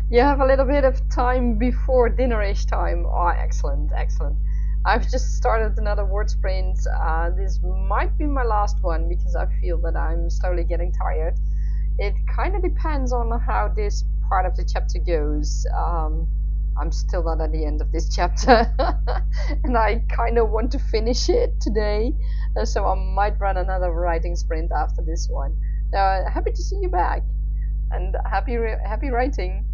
You have a little bit of time before dinnerish time. Oh, excellent, excellent. I've just started another word sprint. This might be my last one because I feel that I'm slowly getting tired. It kind of depends on how this part of the chapter goes. I'm still not at the end of this chapter, and I kind of want to finish it today, so I might run another writing sprint after this one. Happy to see you back, and happy writing.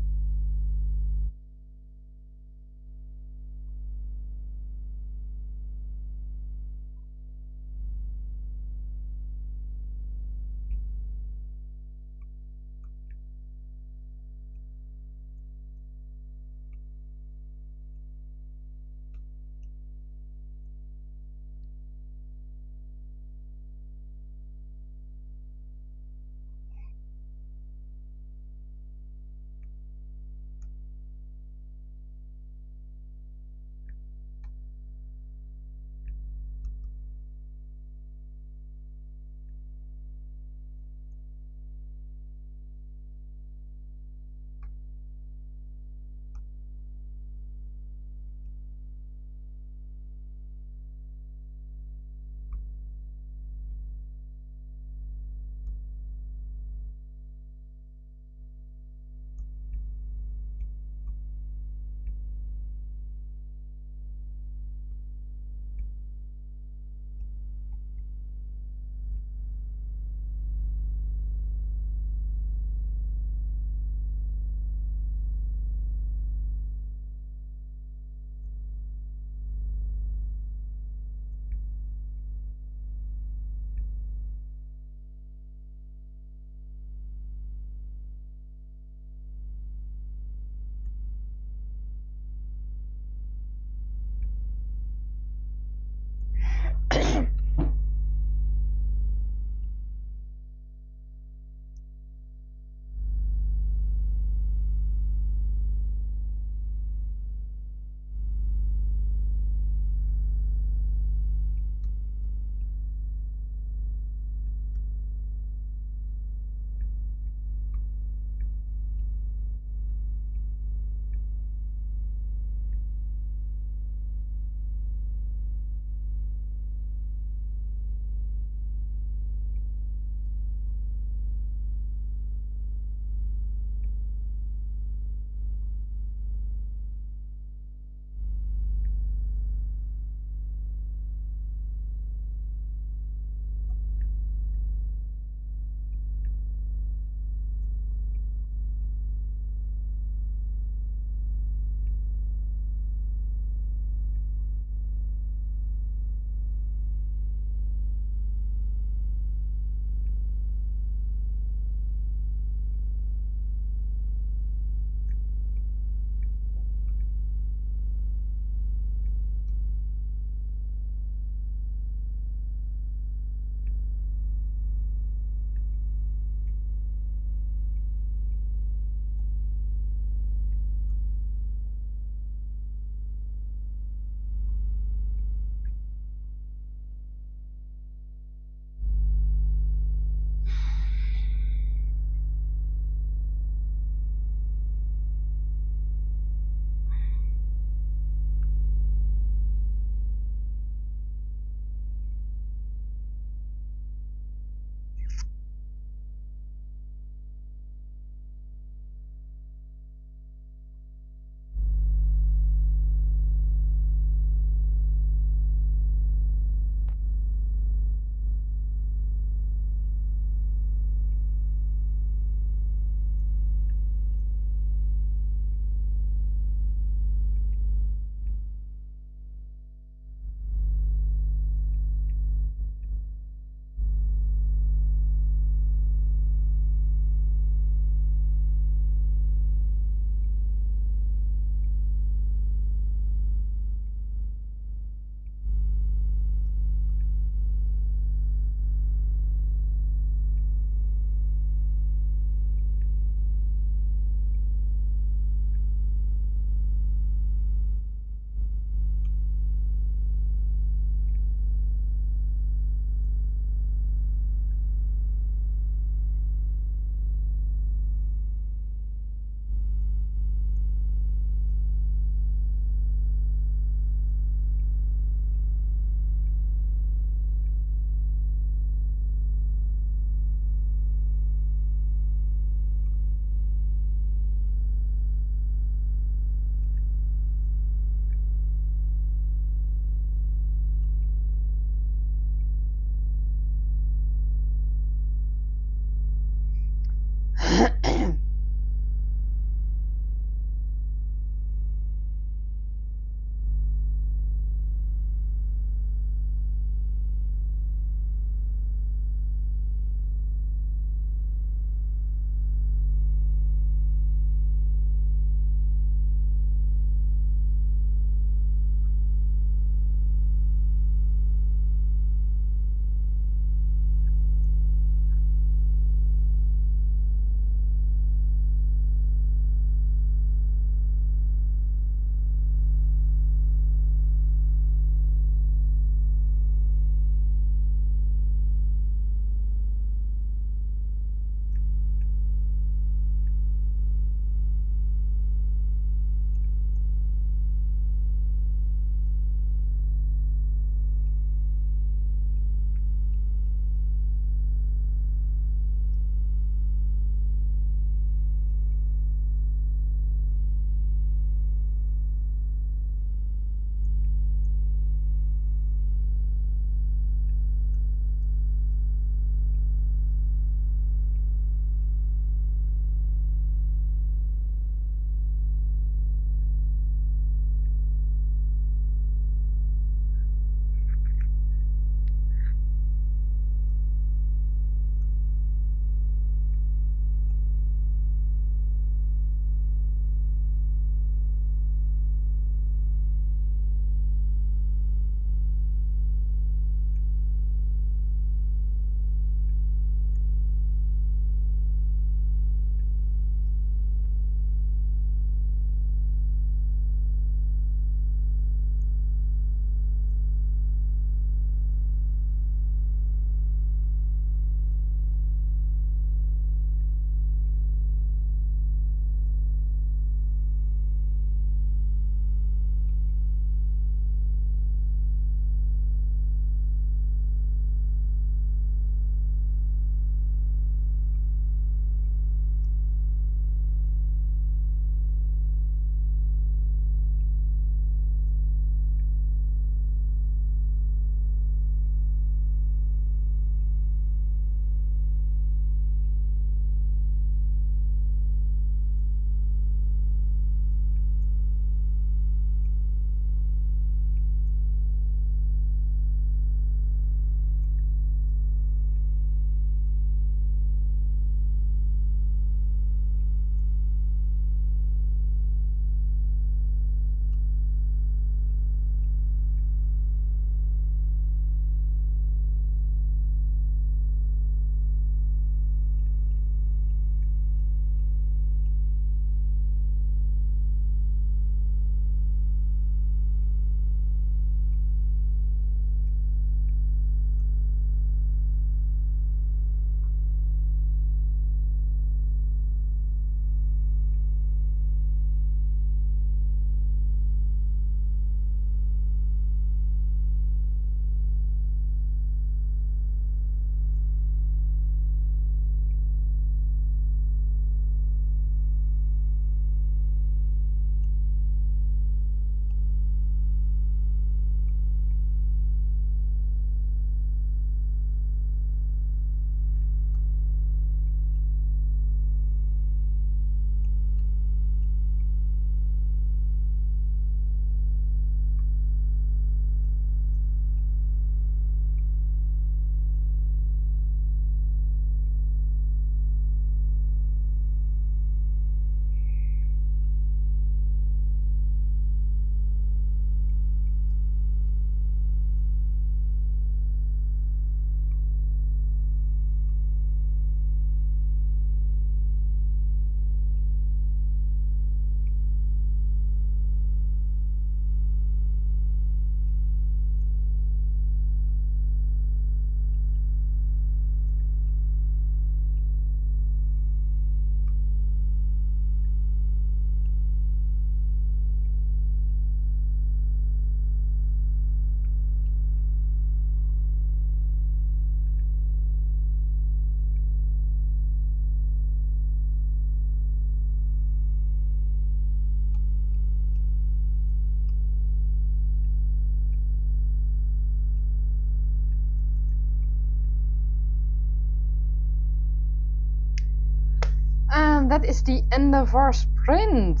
and that is the end of our sprint.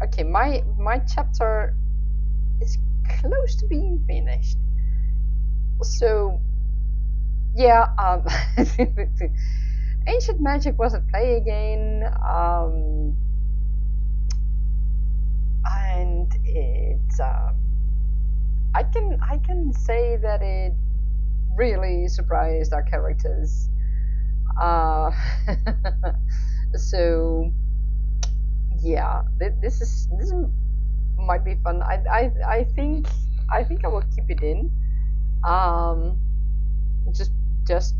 Okay, my chapter is close to being finished. So yeah, Ancient Magic was at play again, and it I can say that it really surprised our characters. So yeah, this might be fun. I think I will keep it in. Um, just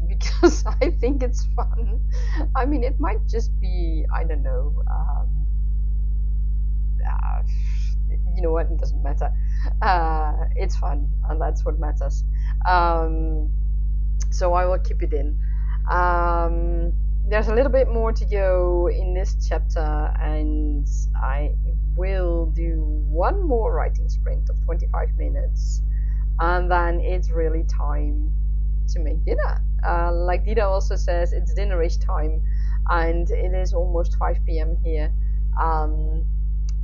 because I think it's fun. I mean, it might just be, I don't know. Uh, you know what? It doesn't matter. It's fun, and that's what matters. So I will keep it in. There's a little bit more to go in this chapter, and I will do one more writing sprint of 25 minutes, and then it's really time to make dinner. Like Dita also says, it's dinnerish time, and it is almost 5 p.m. here.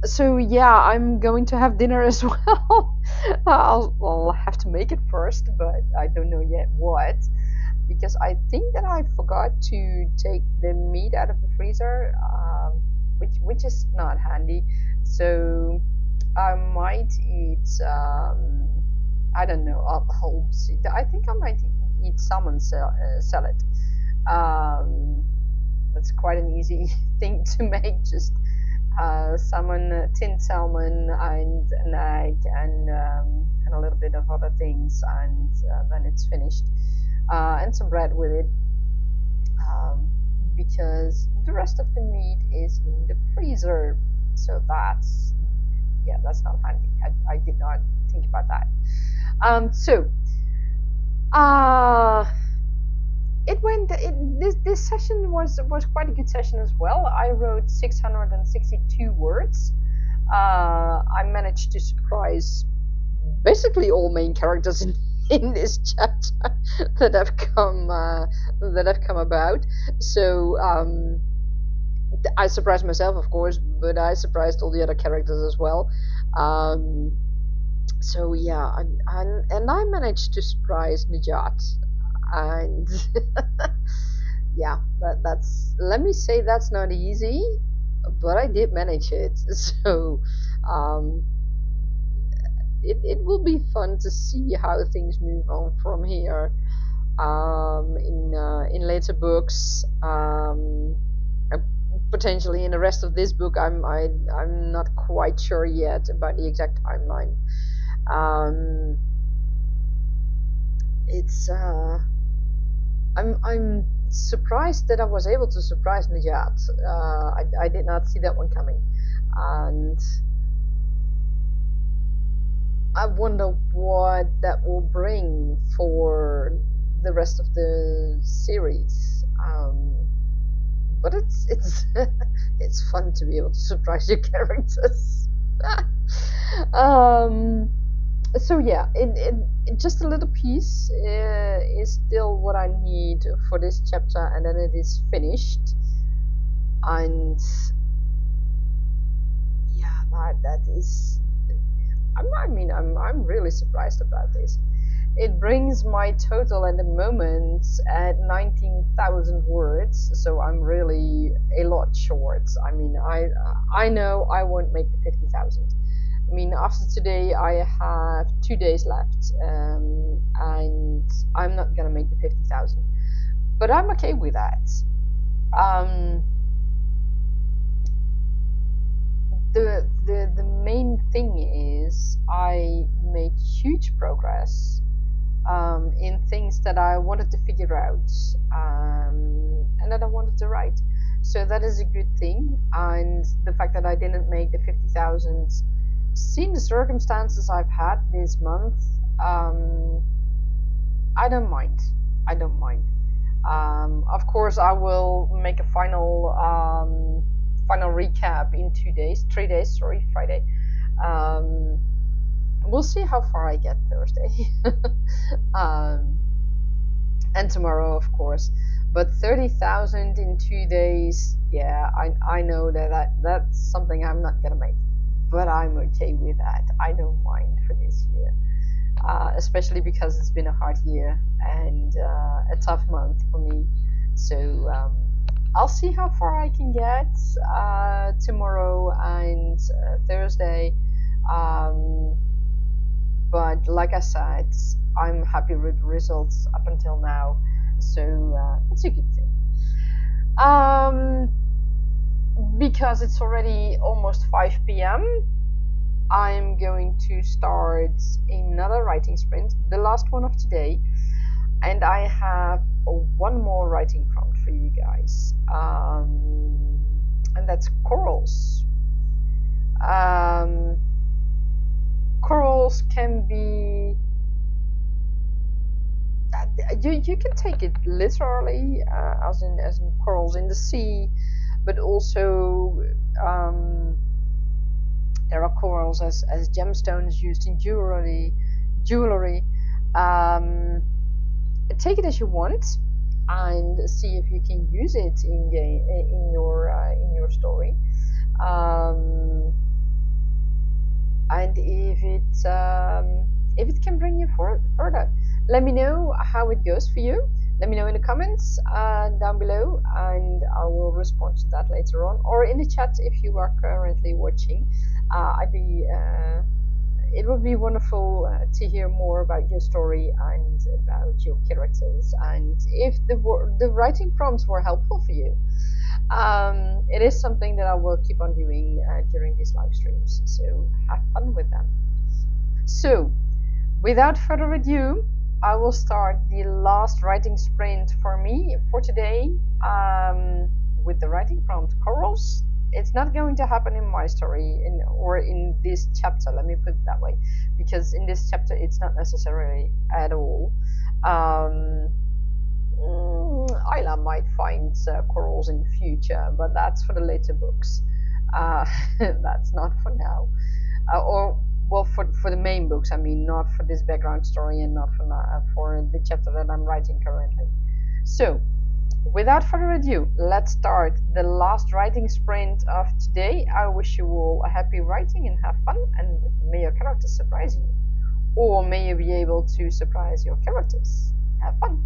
So yeah, I'm going to have dinner as well. I'll have to make it first, but I don't know yet what, because I think that I forgot to take the meat out of the freezer, which is not handy. So I might eat. I don't know. I'll see. I think I might eat salmon salad. That's quite an easy thing to make. Just salmon, tinned salmon, and an egg, and a little bit of other things, and then it's finished. And some bread with it, because the rest of the meat is in the freezer. So that's not handy. I did not think about that. So this session was quite a good session as well. I wrote 662 words. I managed to surprise basically all main characters in this chapter that have come about. So I surprised myself, of course, but I surprised all the other characters as well. So yeah, and I managed to surprise Nejat, and yeah, that's, let me say, that's not easy, but I did manage it. So it will be fun to see how things move on from here, in later books, potentially in the rest of this book. I'm not quite sure yet about the exact timeline. It's I'm surprised that I was able to surprise Nejat. I did not see that one coming, and I wonder what that will bring for the rest of the series. But it's it's fun to be able to surprise your characters. So yeah, it just a little piece is still what I need for this chapter, and then it is finished. And yeah, that is. I'm really surprised about this. It brings my total at the moment at 19,000 words, so I'm really a lot short. I mean, I know I won't make the 50,000. I mean, after today, I have 2 days left, and I'm not gonna make the 50,000. But I'm okay with that. The main thing is I made huge progress in things that I wanted to figure out, and that I wanted to write. So that is a good thing. And the fact that I didn't make the 50,000, seeing the circumstances I've had this month, I don't mind. I don't mind. Of course, I will make a final recap in 3 days. Sorry, Friday. We'll see how far I get Thursday, and tomorrow, of course. But 30,000 in 2 days, yeah, I know that's something I'm not gonna make. But I'm okay with that. I don't mind for this year, especially because it's been a hard year and a tough month for me. So I'll see how far I can get tomorrow and Thursday. Um, but like I said, I'm happy with the results up until now, so it's a good thing. Because it's already almost 5 p.m., I'm going to start another writing sprint, the last one of today, and I have one more writing prompt for you guys, and that's corals. Um, Corals can be you can take it literally, as in corals in the sea, but also there are corals as gemstones used in jewelry. Um, Take it as you want, and see if you can use it in your story. Um, and if it can bring you further, let me know how it goes for you. Let me know in the comments down below, and I will respond to that later on, or in the chat if you are currently watching. It would be wonderful to hear more about your story and about your characters, and if the writing prompts were helpful for you. It is something that I will keep on doing during these live streams, so have fun with them. So, without further ado, I will start the last writing sprint for me for today with the writing prompt corals. It's not going to happen in my story or in this chapter, let me put it that way, because in this chapter it's not necessarily at all. Um, Isla might find corals in the future, but that's for the later books. That's not for now. Or well, for the main books, I mean, not for this background story and not for the chapter that I'm writing currently. So, without further ado, let's start the last writing sprint of today. I wish you all a happy writing and have fun, and may your characters surprise you, or may you be able to surprise your characters. Have fun.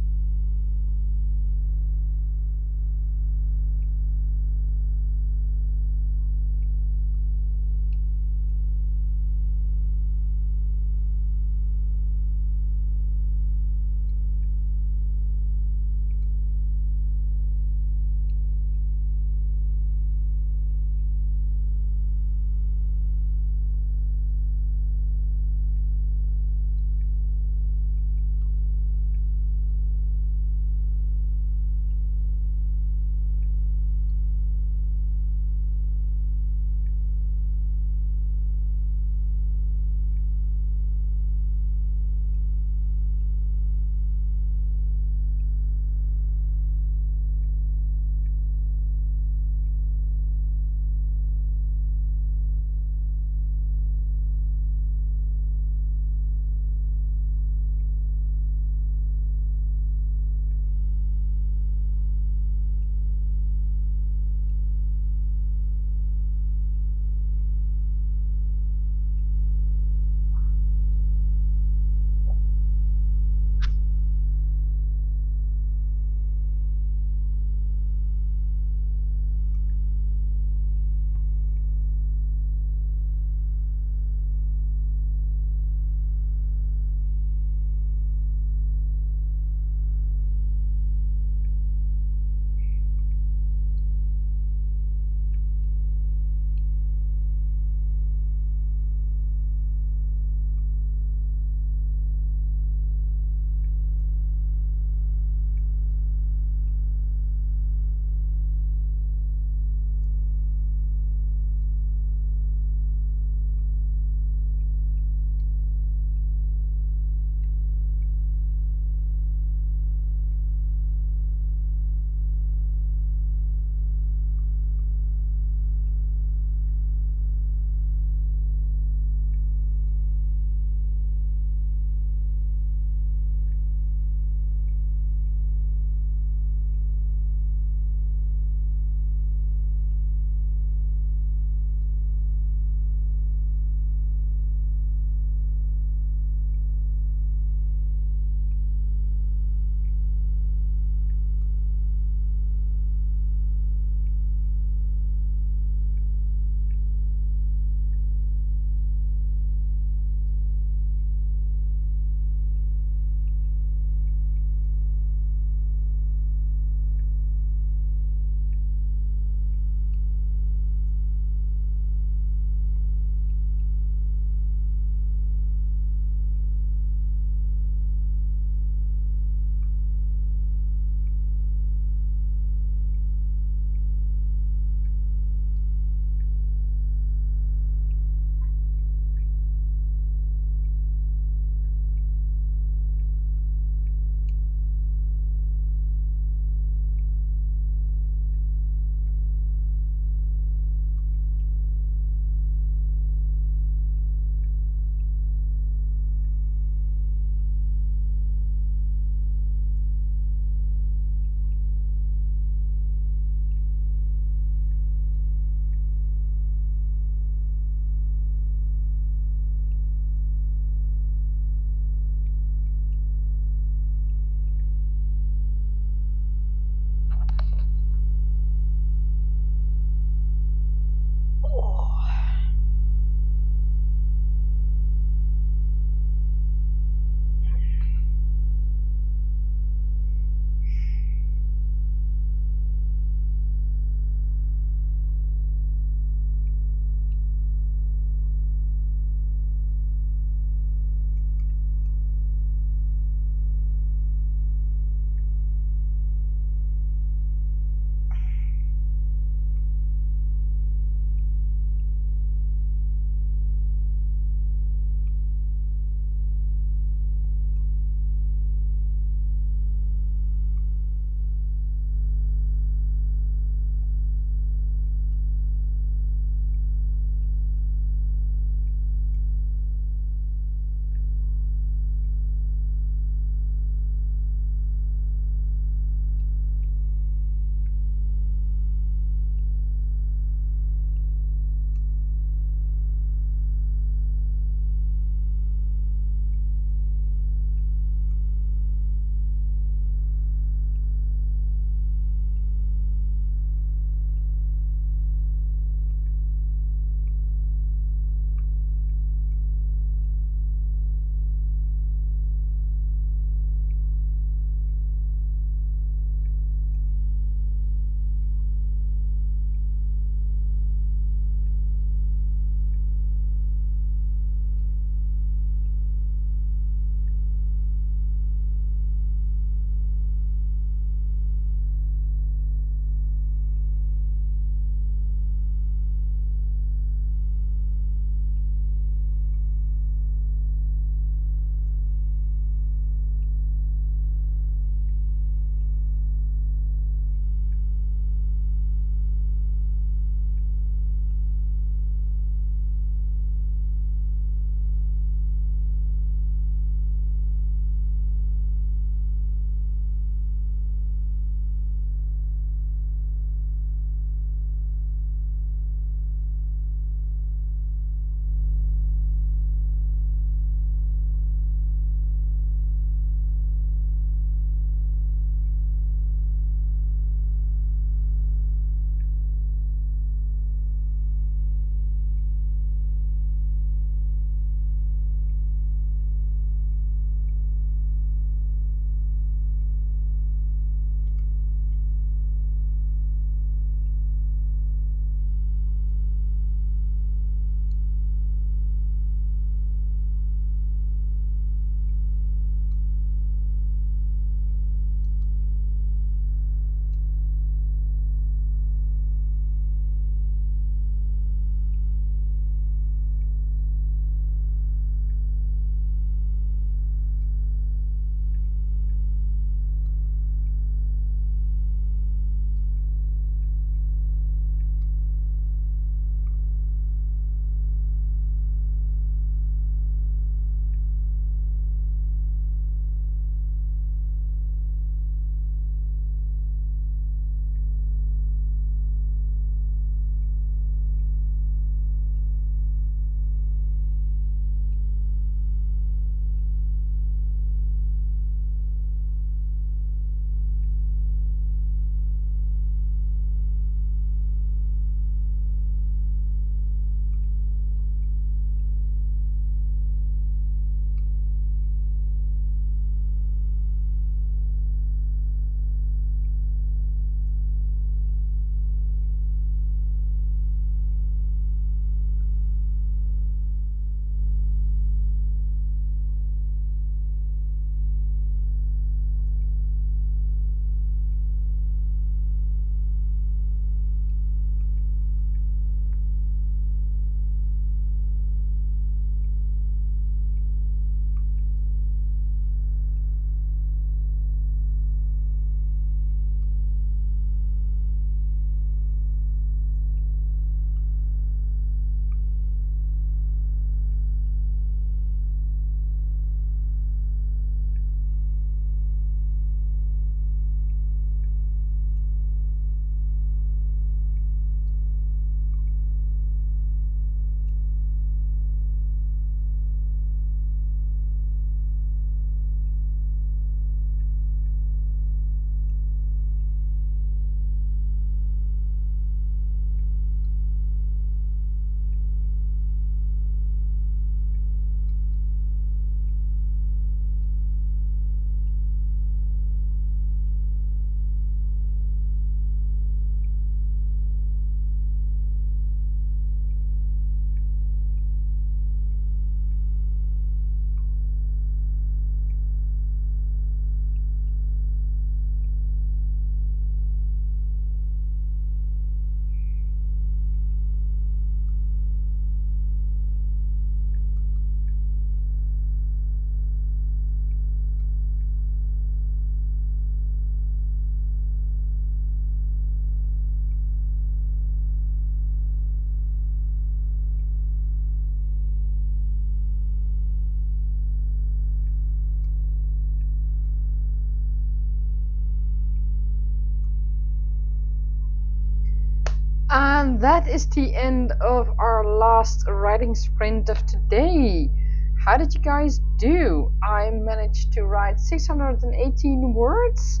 And that is the end of our last writing sprint of today. How did you guys do? I managed to write 618 words.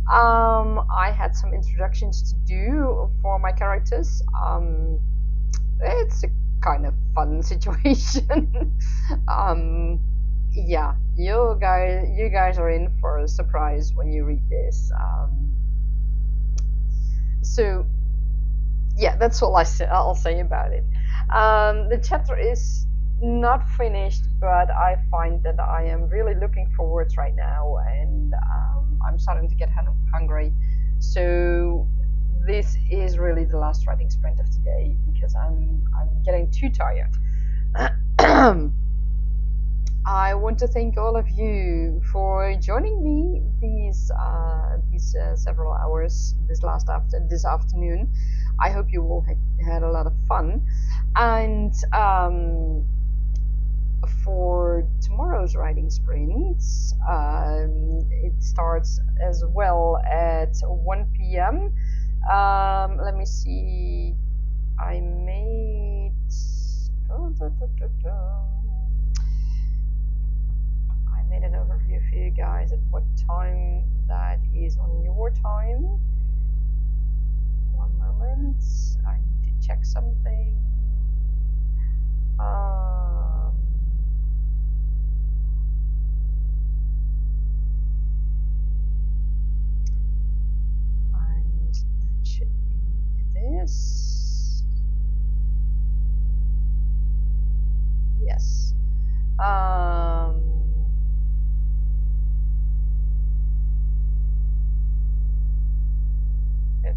I had some introductions to do for my characters. It's a kind of fun situation. Yeah, you guys are in for a surprise when you read this. So yeah, that's all I'll say about it. The chapter is not finished, but I find that I am really looking forward right now, and I'm starting to get hungry. So this is really the last writing sprint of today because I'm getting too tired. I want to thank all of you for joining me these several hours this afternoon. I hope you all had a lot of fun, and for tomorrow's writing sprints, it starts as well at 1 p.m. Let me see. I made. I made an overview for you guys at what time that is on your time. One moment, I need to check something. And that should be this. Yes.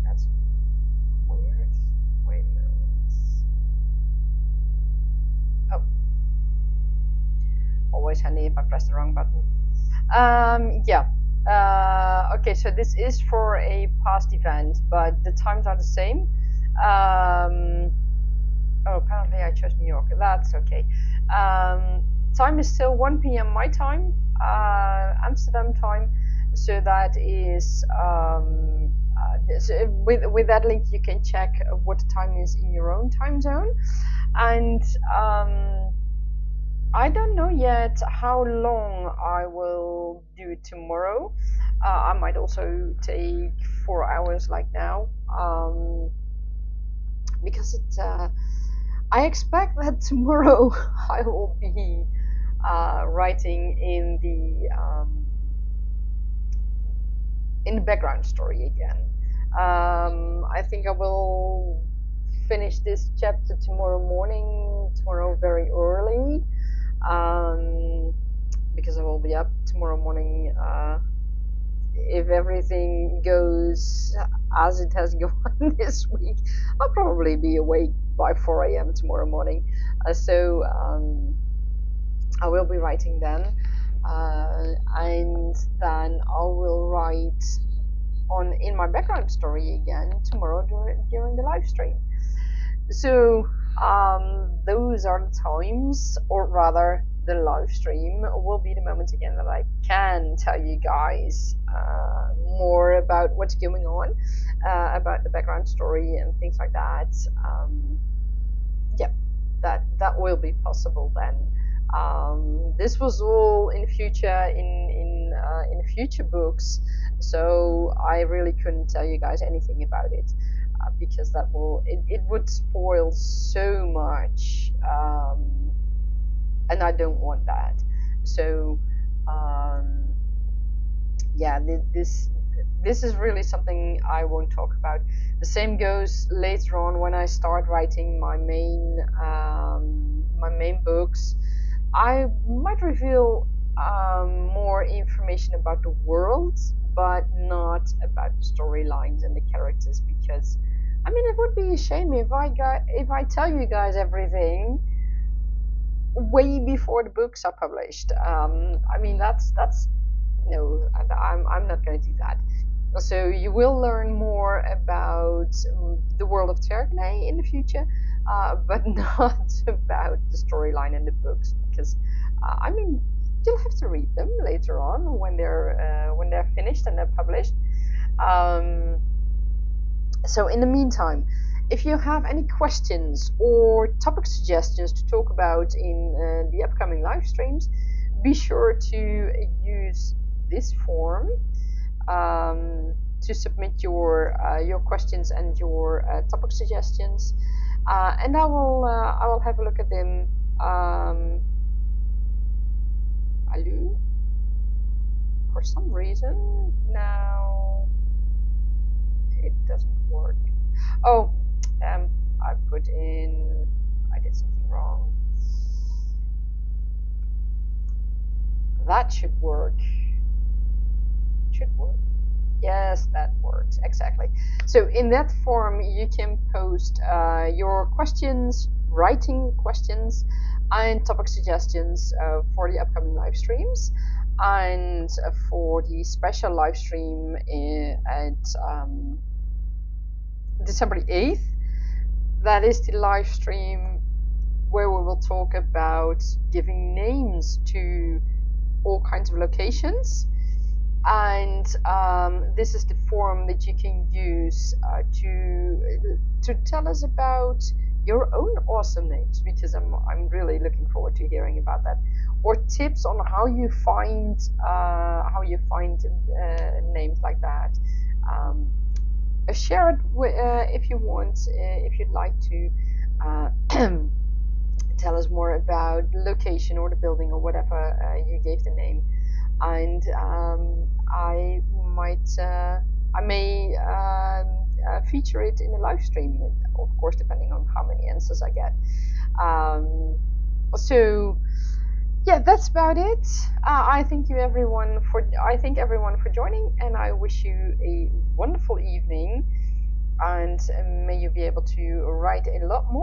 That's weird. Wait a minute. Oh. Always handy if I press the wrong button. Yeah. Okay, so this is for a past event, but the times are the same. Oh, apparently I chose New York. That's okay. Time is still 1 p.m. my time, Amsterdam time. So that is so with that link you can check what the time is in your own time zone, and I don't know yet how long I will do it tomorrow. I might also take 4 hours like now, because it. I expect that tomorrow I will be writing in the background story again. I think I will finish this chapter tomorrow morning, tomorrow very early, because I will be up tomorrow morning. If everything goes as it has gone this week, I'll probably be awake by 4 a.m. tomorrow morning. So I will be writing then, and then I will write in my background story again tomorrow during the live stream. So those are the times, or rather the live stream will be the moments again that I can tell you guys more about what's going on, about the background story and things like that. Yeah, that will be possible then. This was all in future in future books, so I really couldn't tell you guys anything about it, because it would spoil so much, and I don't want that. So yeah, this is really something I won't talk about. The same goes later on when I start writing my main books. I might reveal more information about the world, but not about the storylines and the characters, because I mean it would be a shame if I tell you guys everything way before the books are published. I mean that's no, I'm not going to do that. So you will learn more about the world of Tergne in the future, but not about the storyline in the books, because I mean you'll have to read them later on when they're finished and they're published. So in the meantime, If you have any questions or topic suggestions to talk about in the upcoming live streams, be sure to use this form to submit your questions and your topic suggestions, and I will have a look at them. Hello? For some reason now it doesn't work. Oh, I did something wrong. That should work. Should work. Yes, that works, exactly. So in that form, you can post your questions, writing questions, and topic suggestions for the upcoming live streams. And for the special live stream at December the 8th, that is the live stream where we will talk about giving names to all kinds of locations. And this is the form that you can use to tell us about your own awesome names, because I'm really looking forward to hearing about that, or tips on how you find names like that. Share it if you want, if you'd like to tell us more about the location or the building or whatever you gave the name. And I may feature it in a live stream, of course, depending on how many answers I get. So yeah, that's about it. I thank everyone for joining, and I wish you a wonderful evening, and may you be able to write a lot more.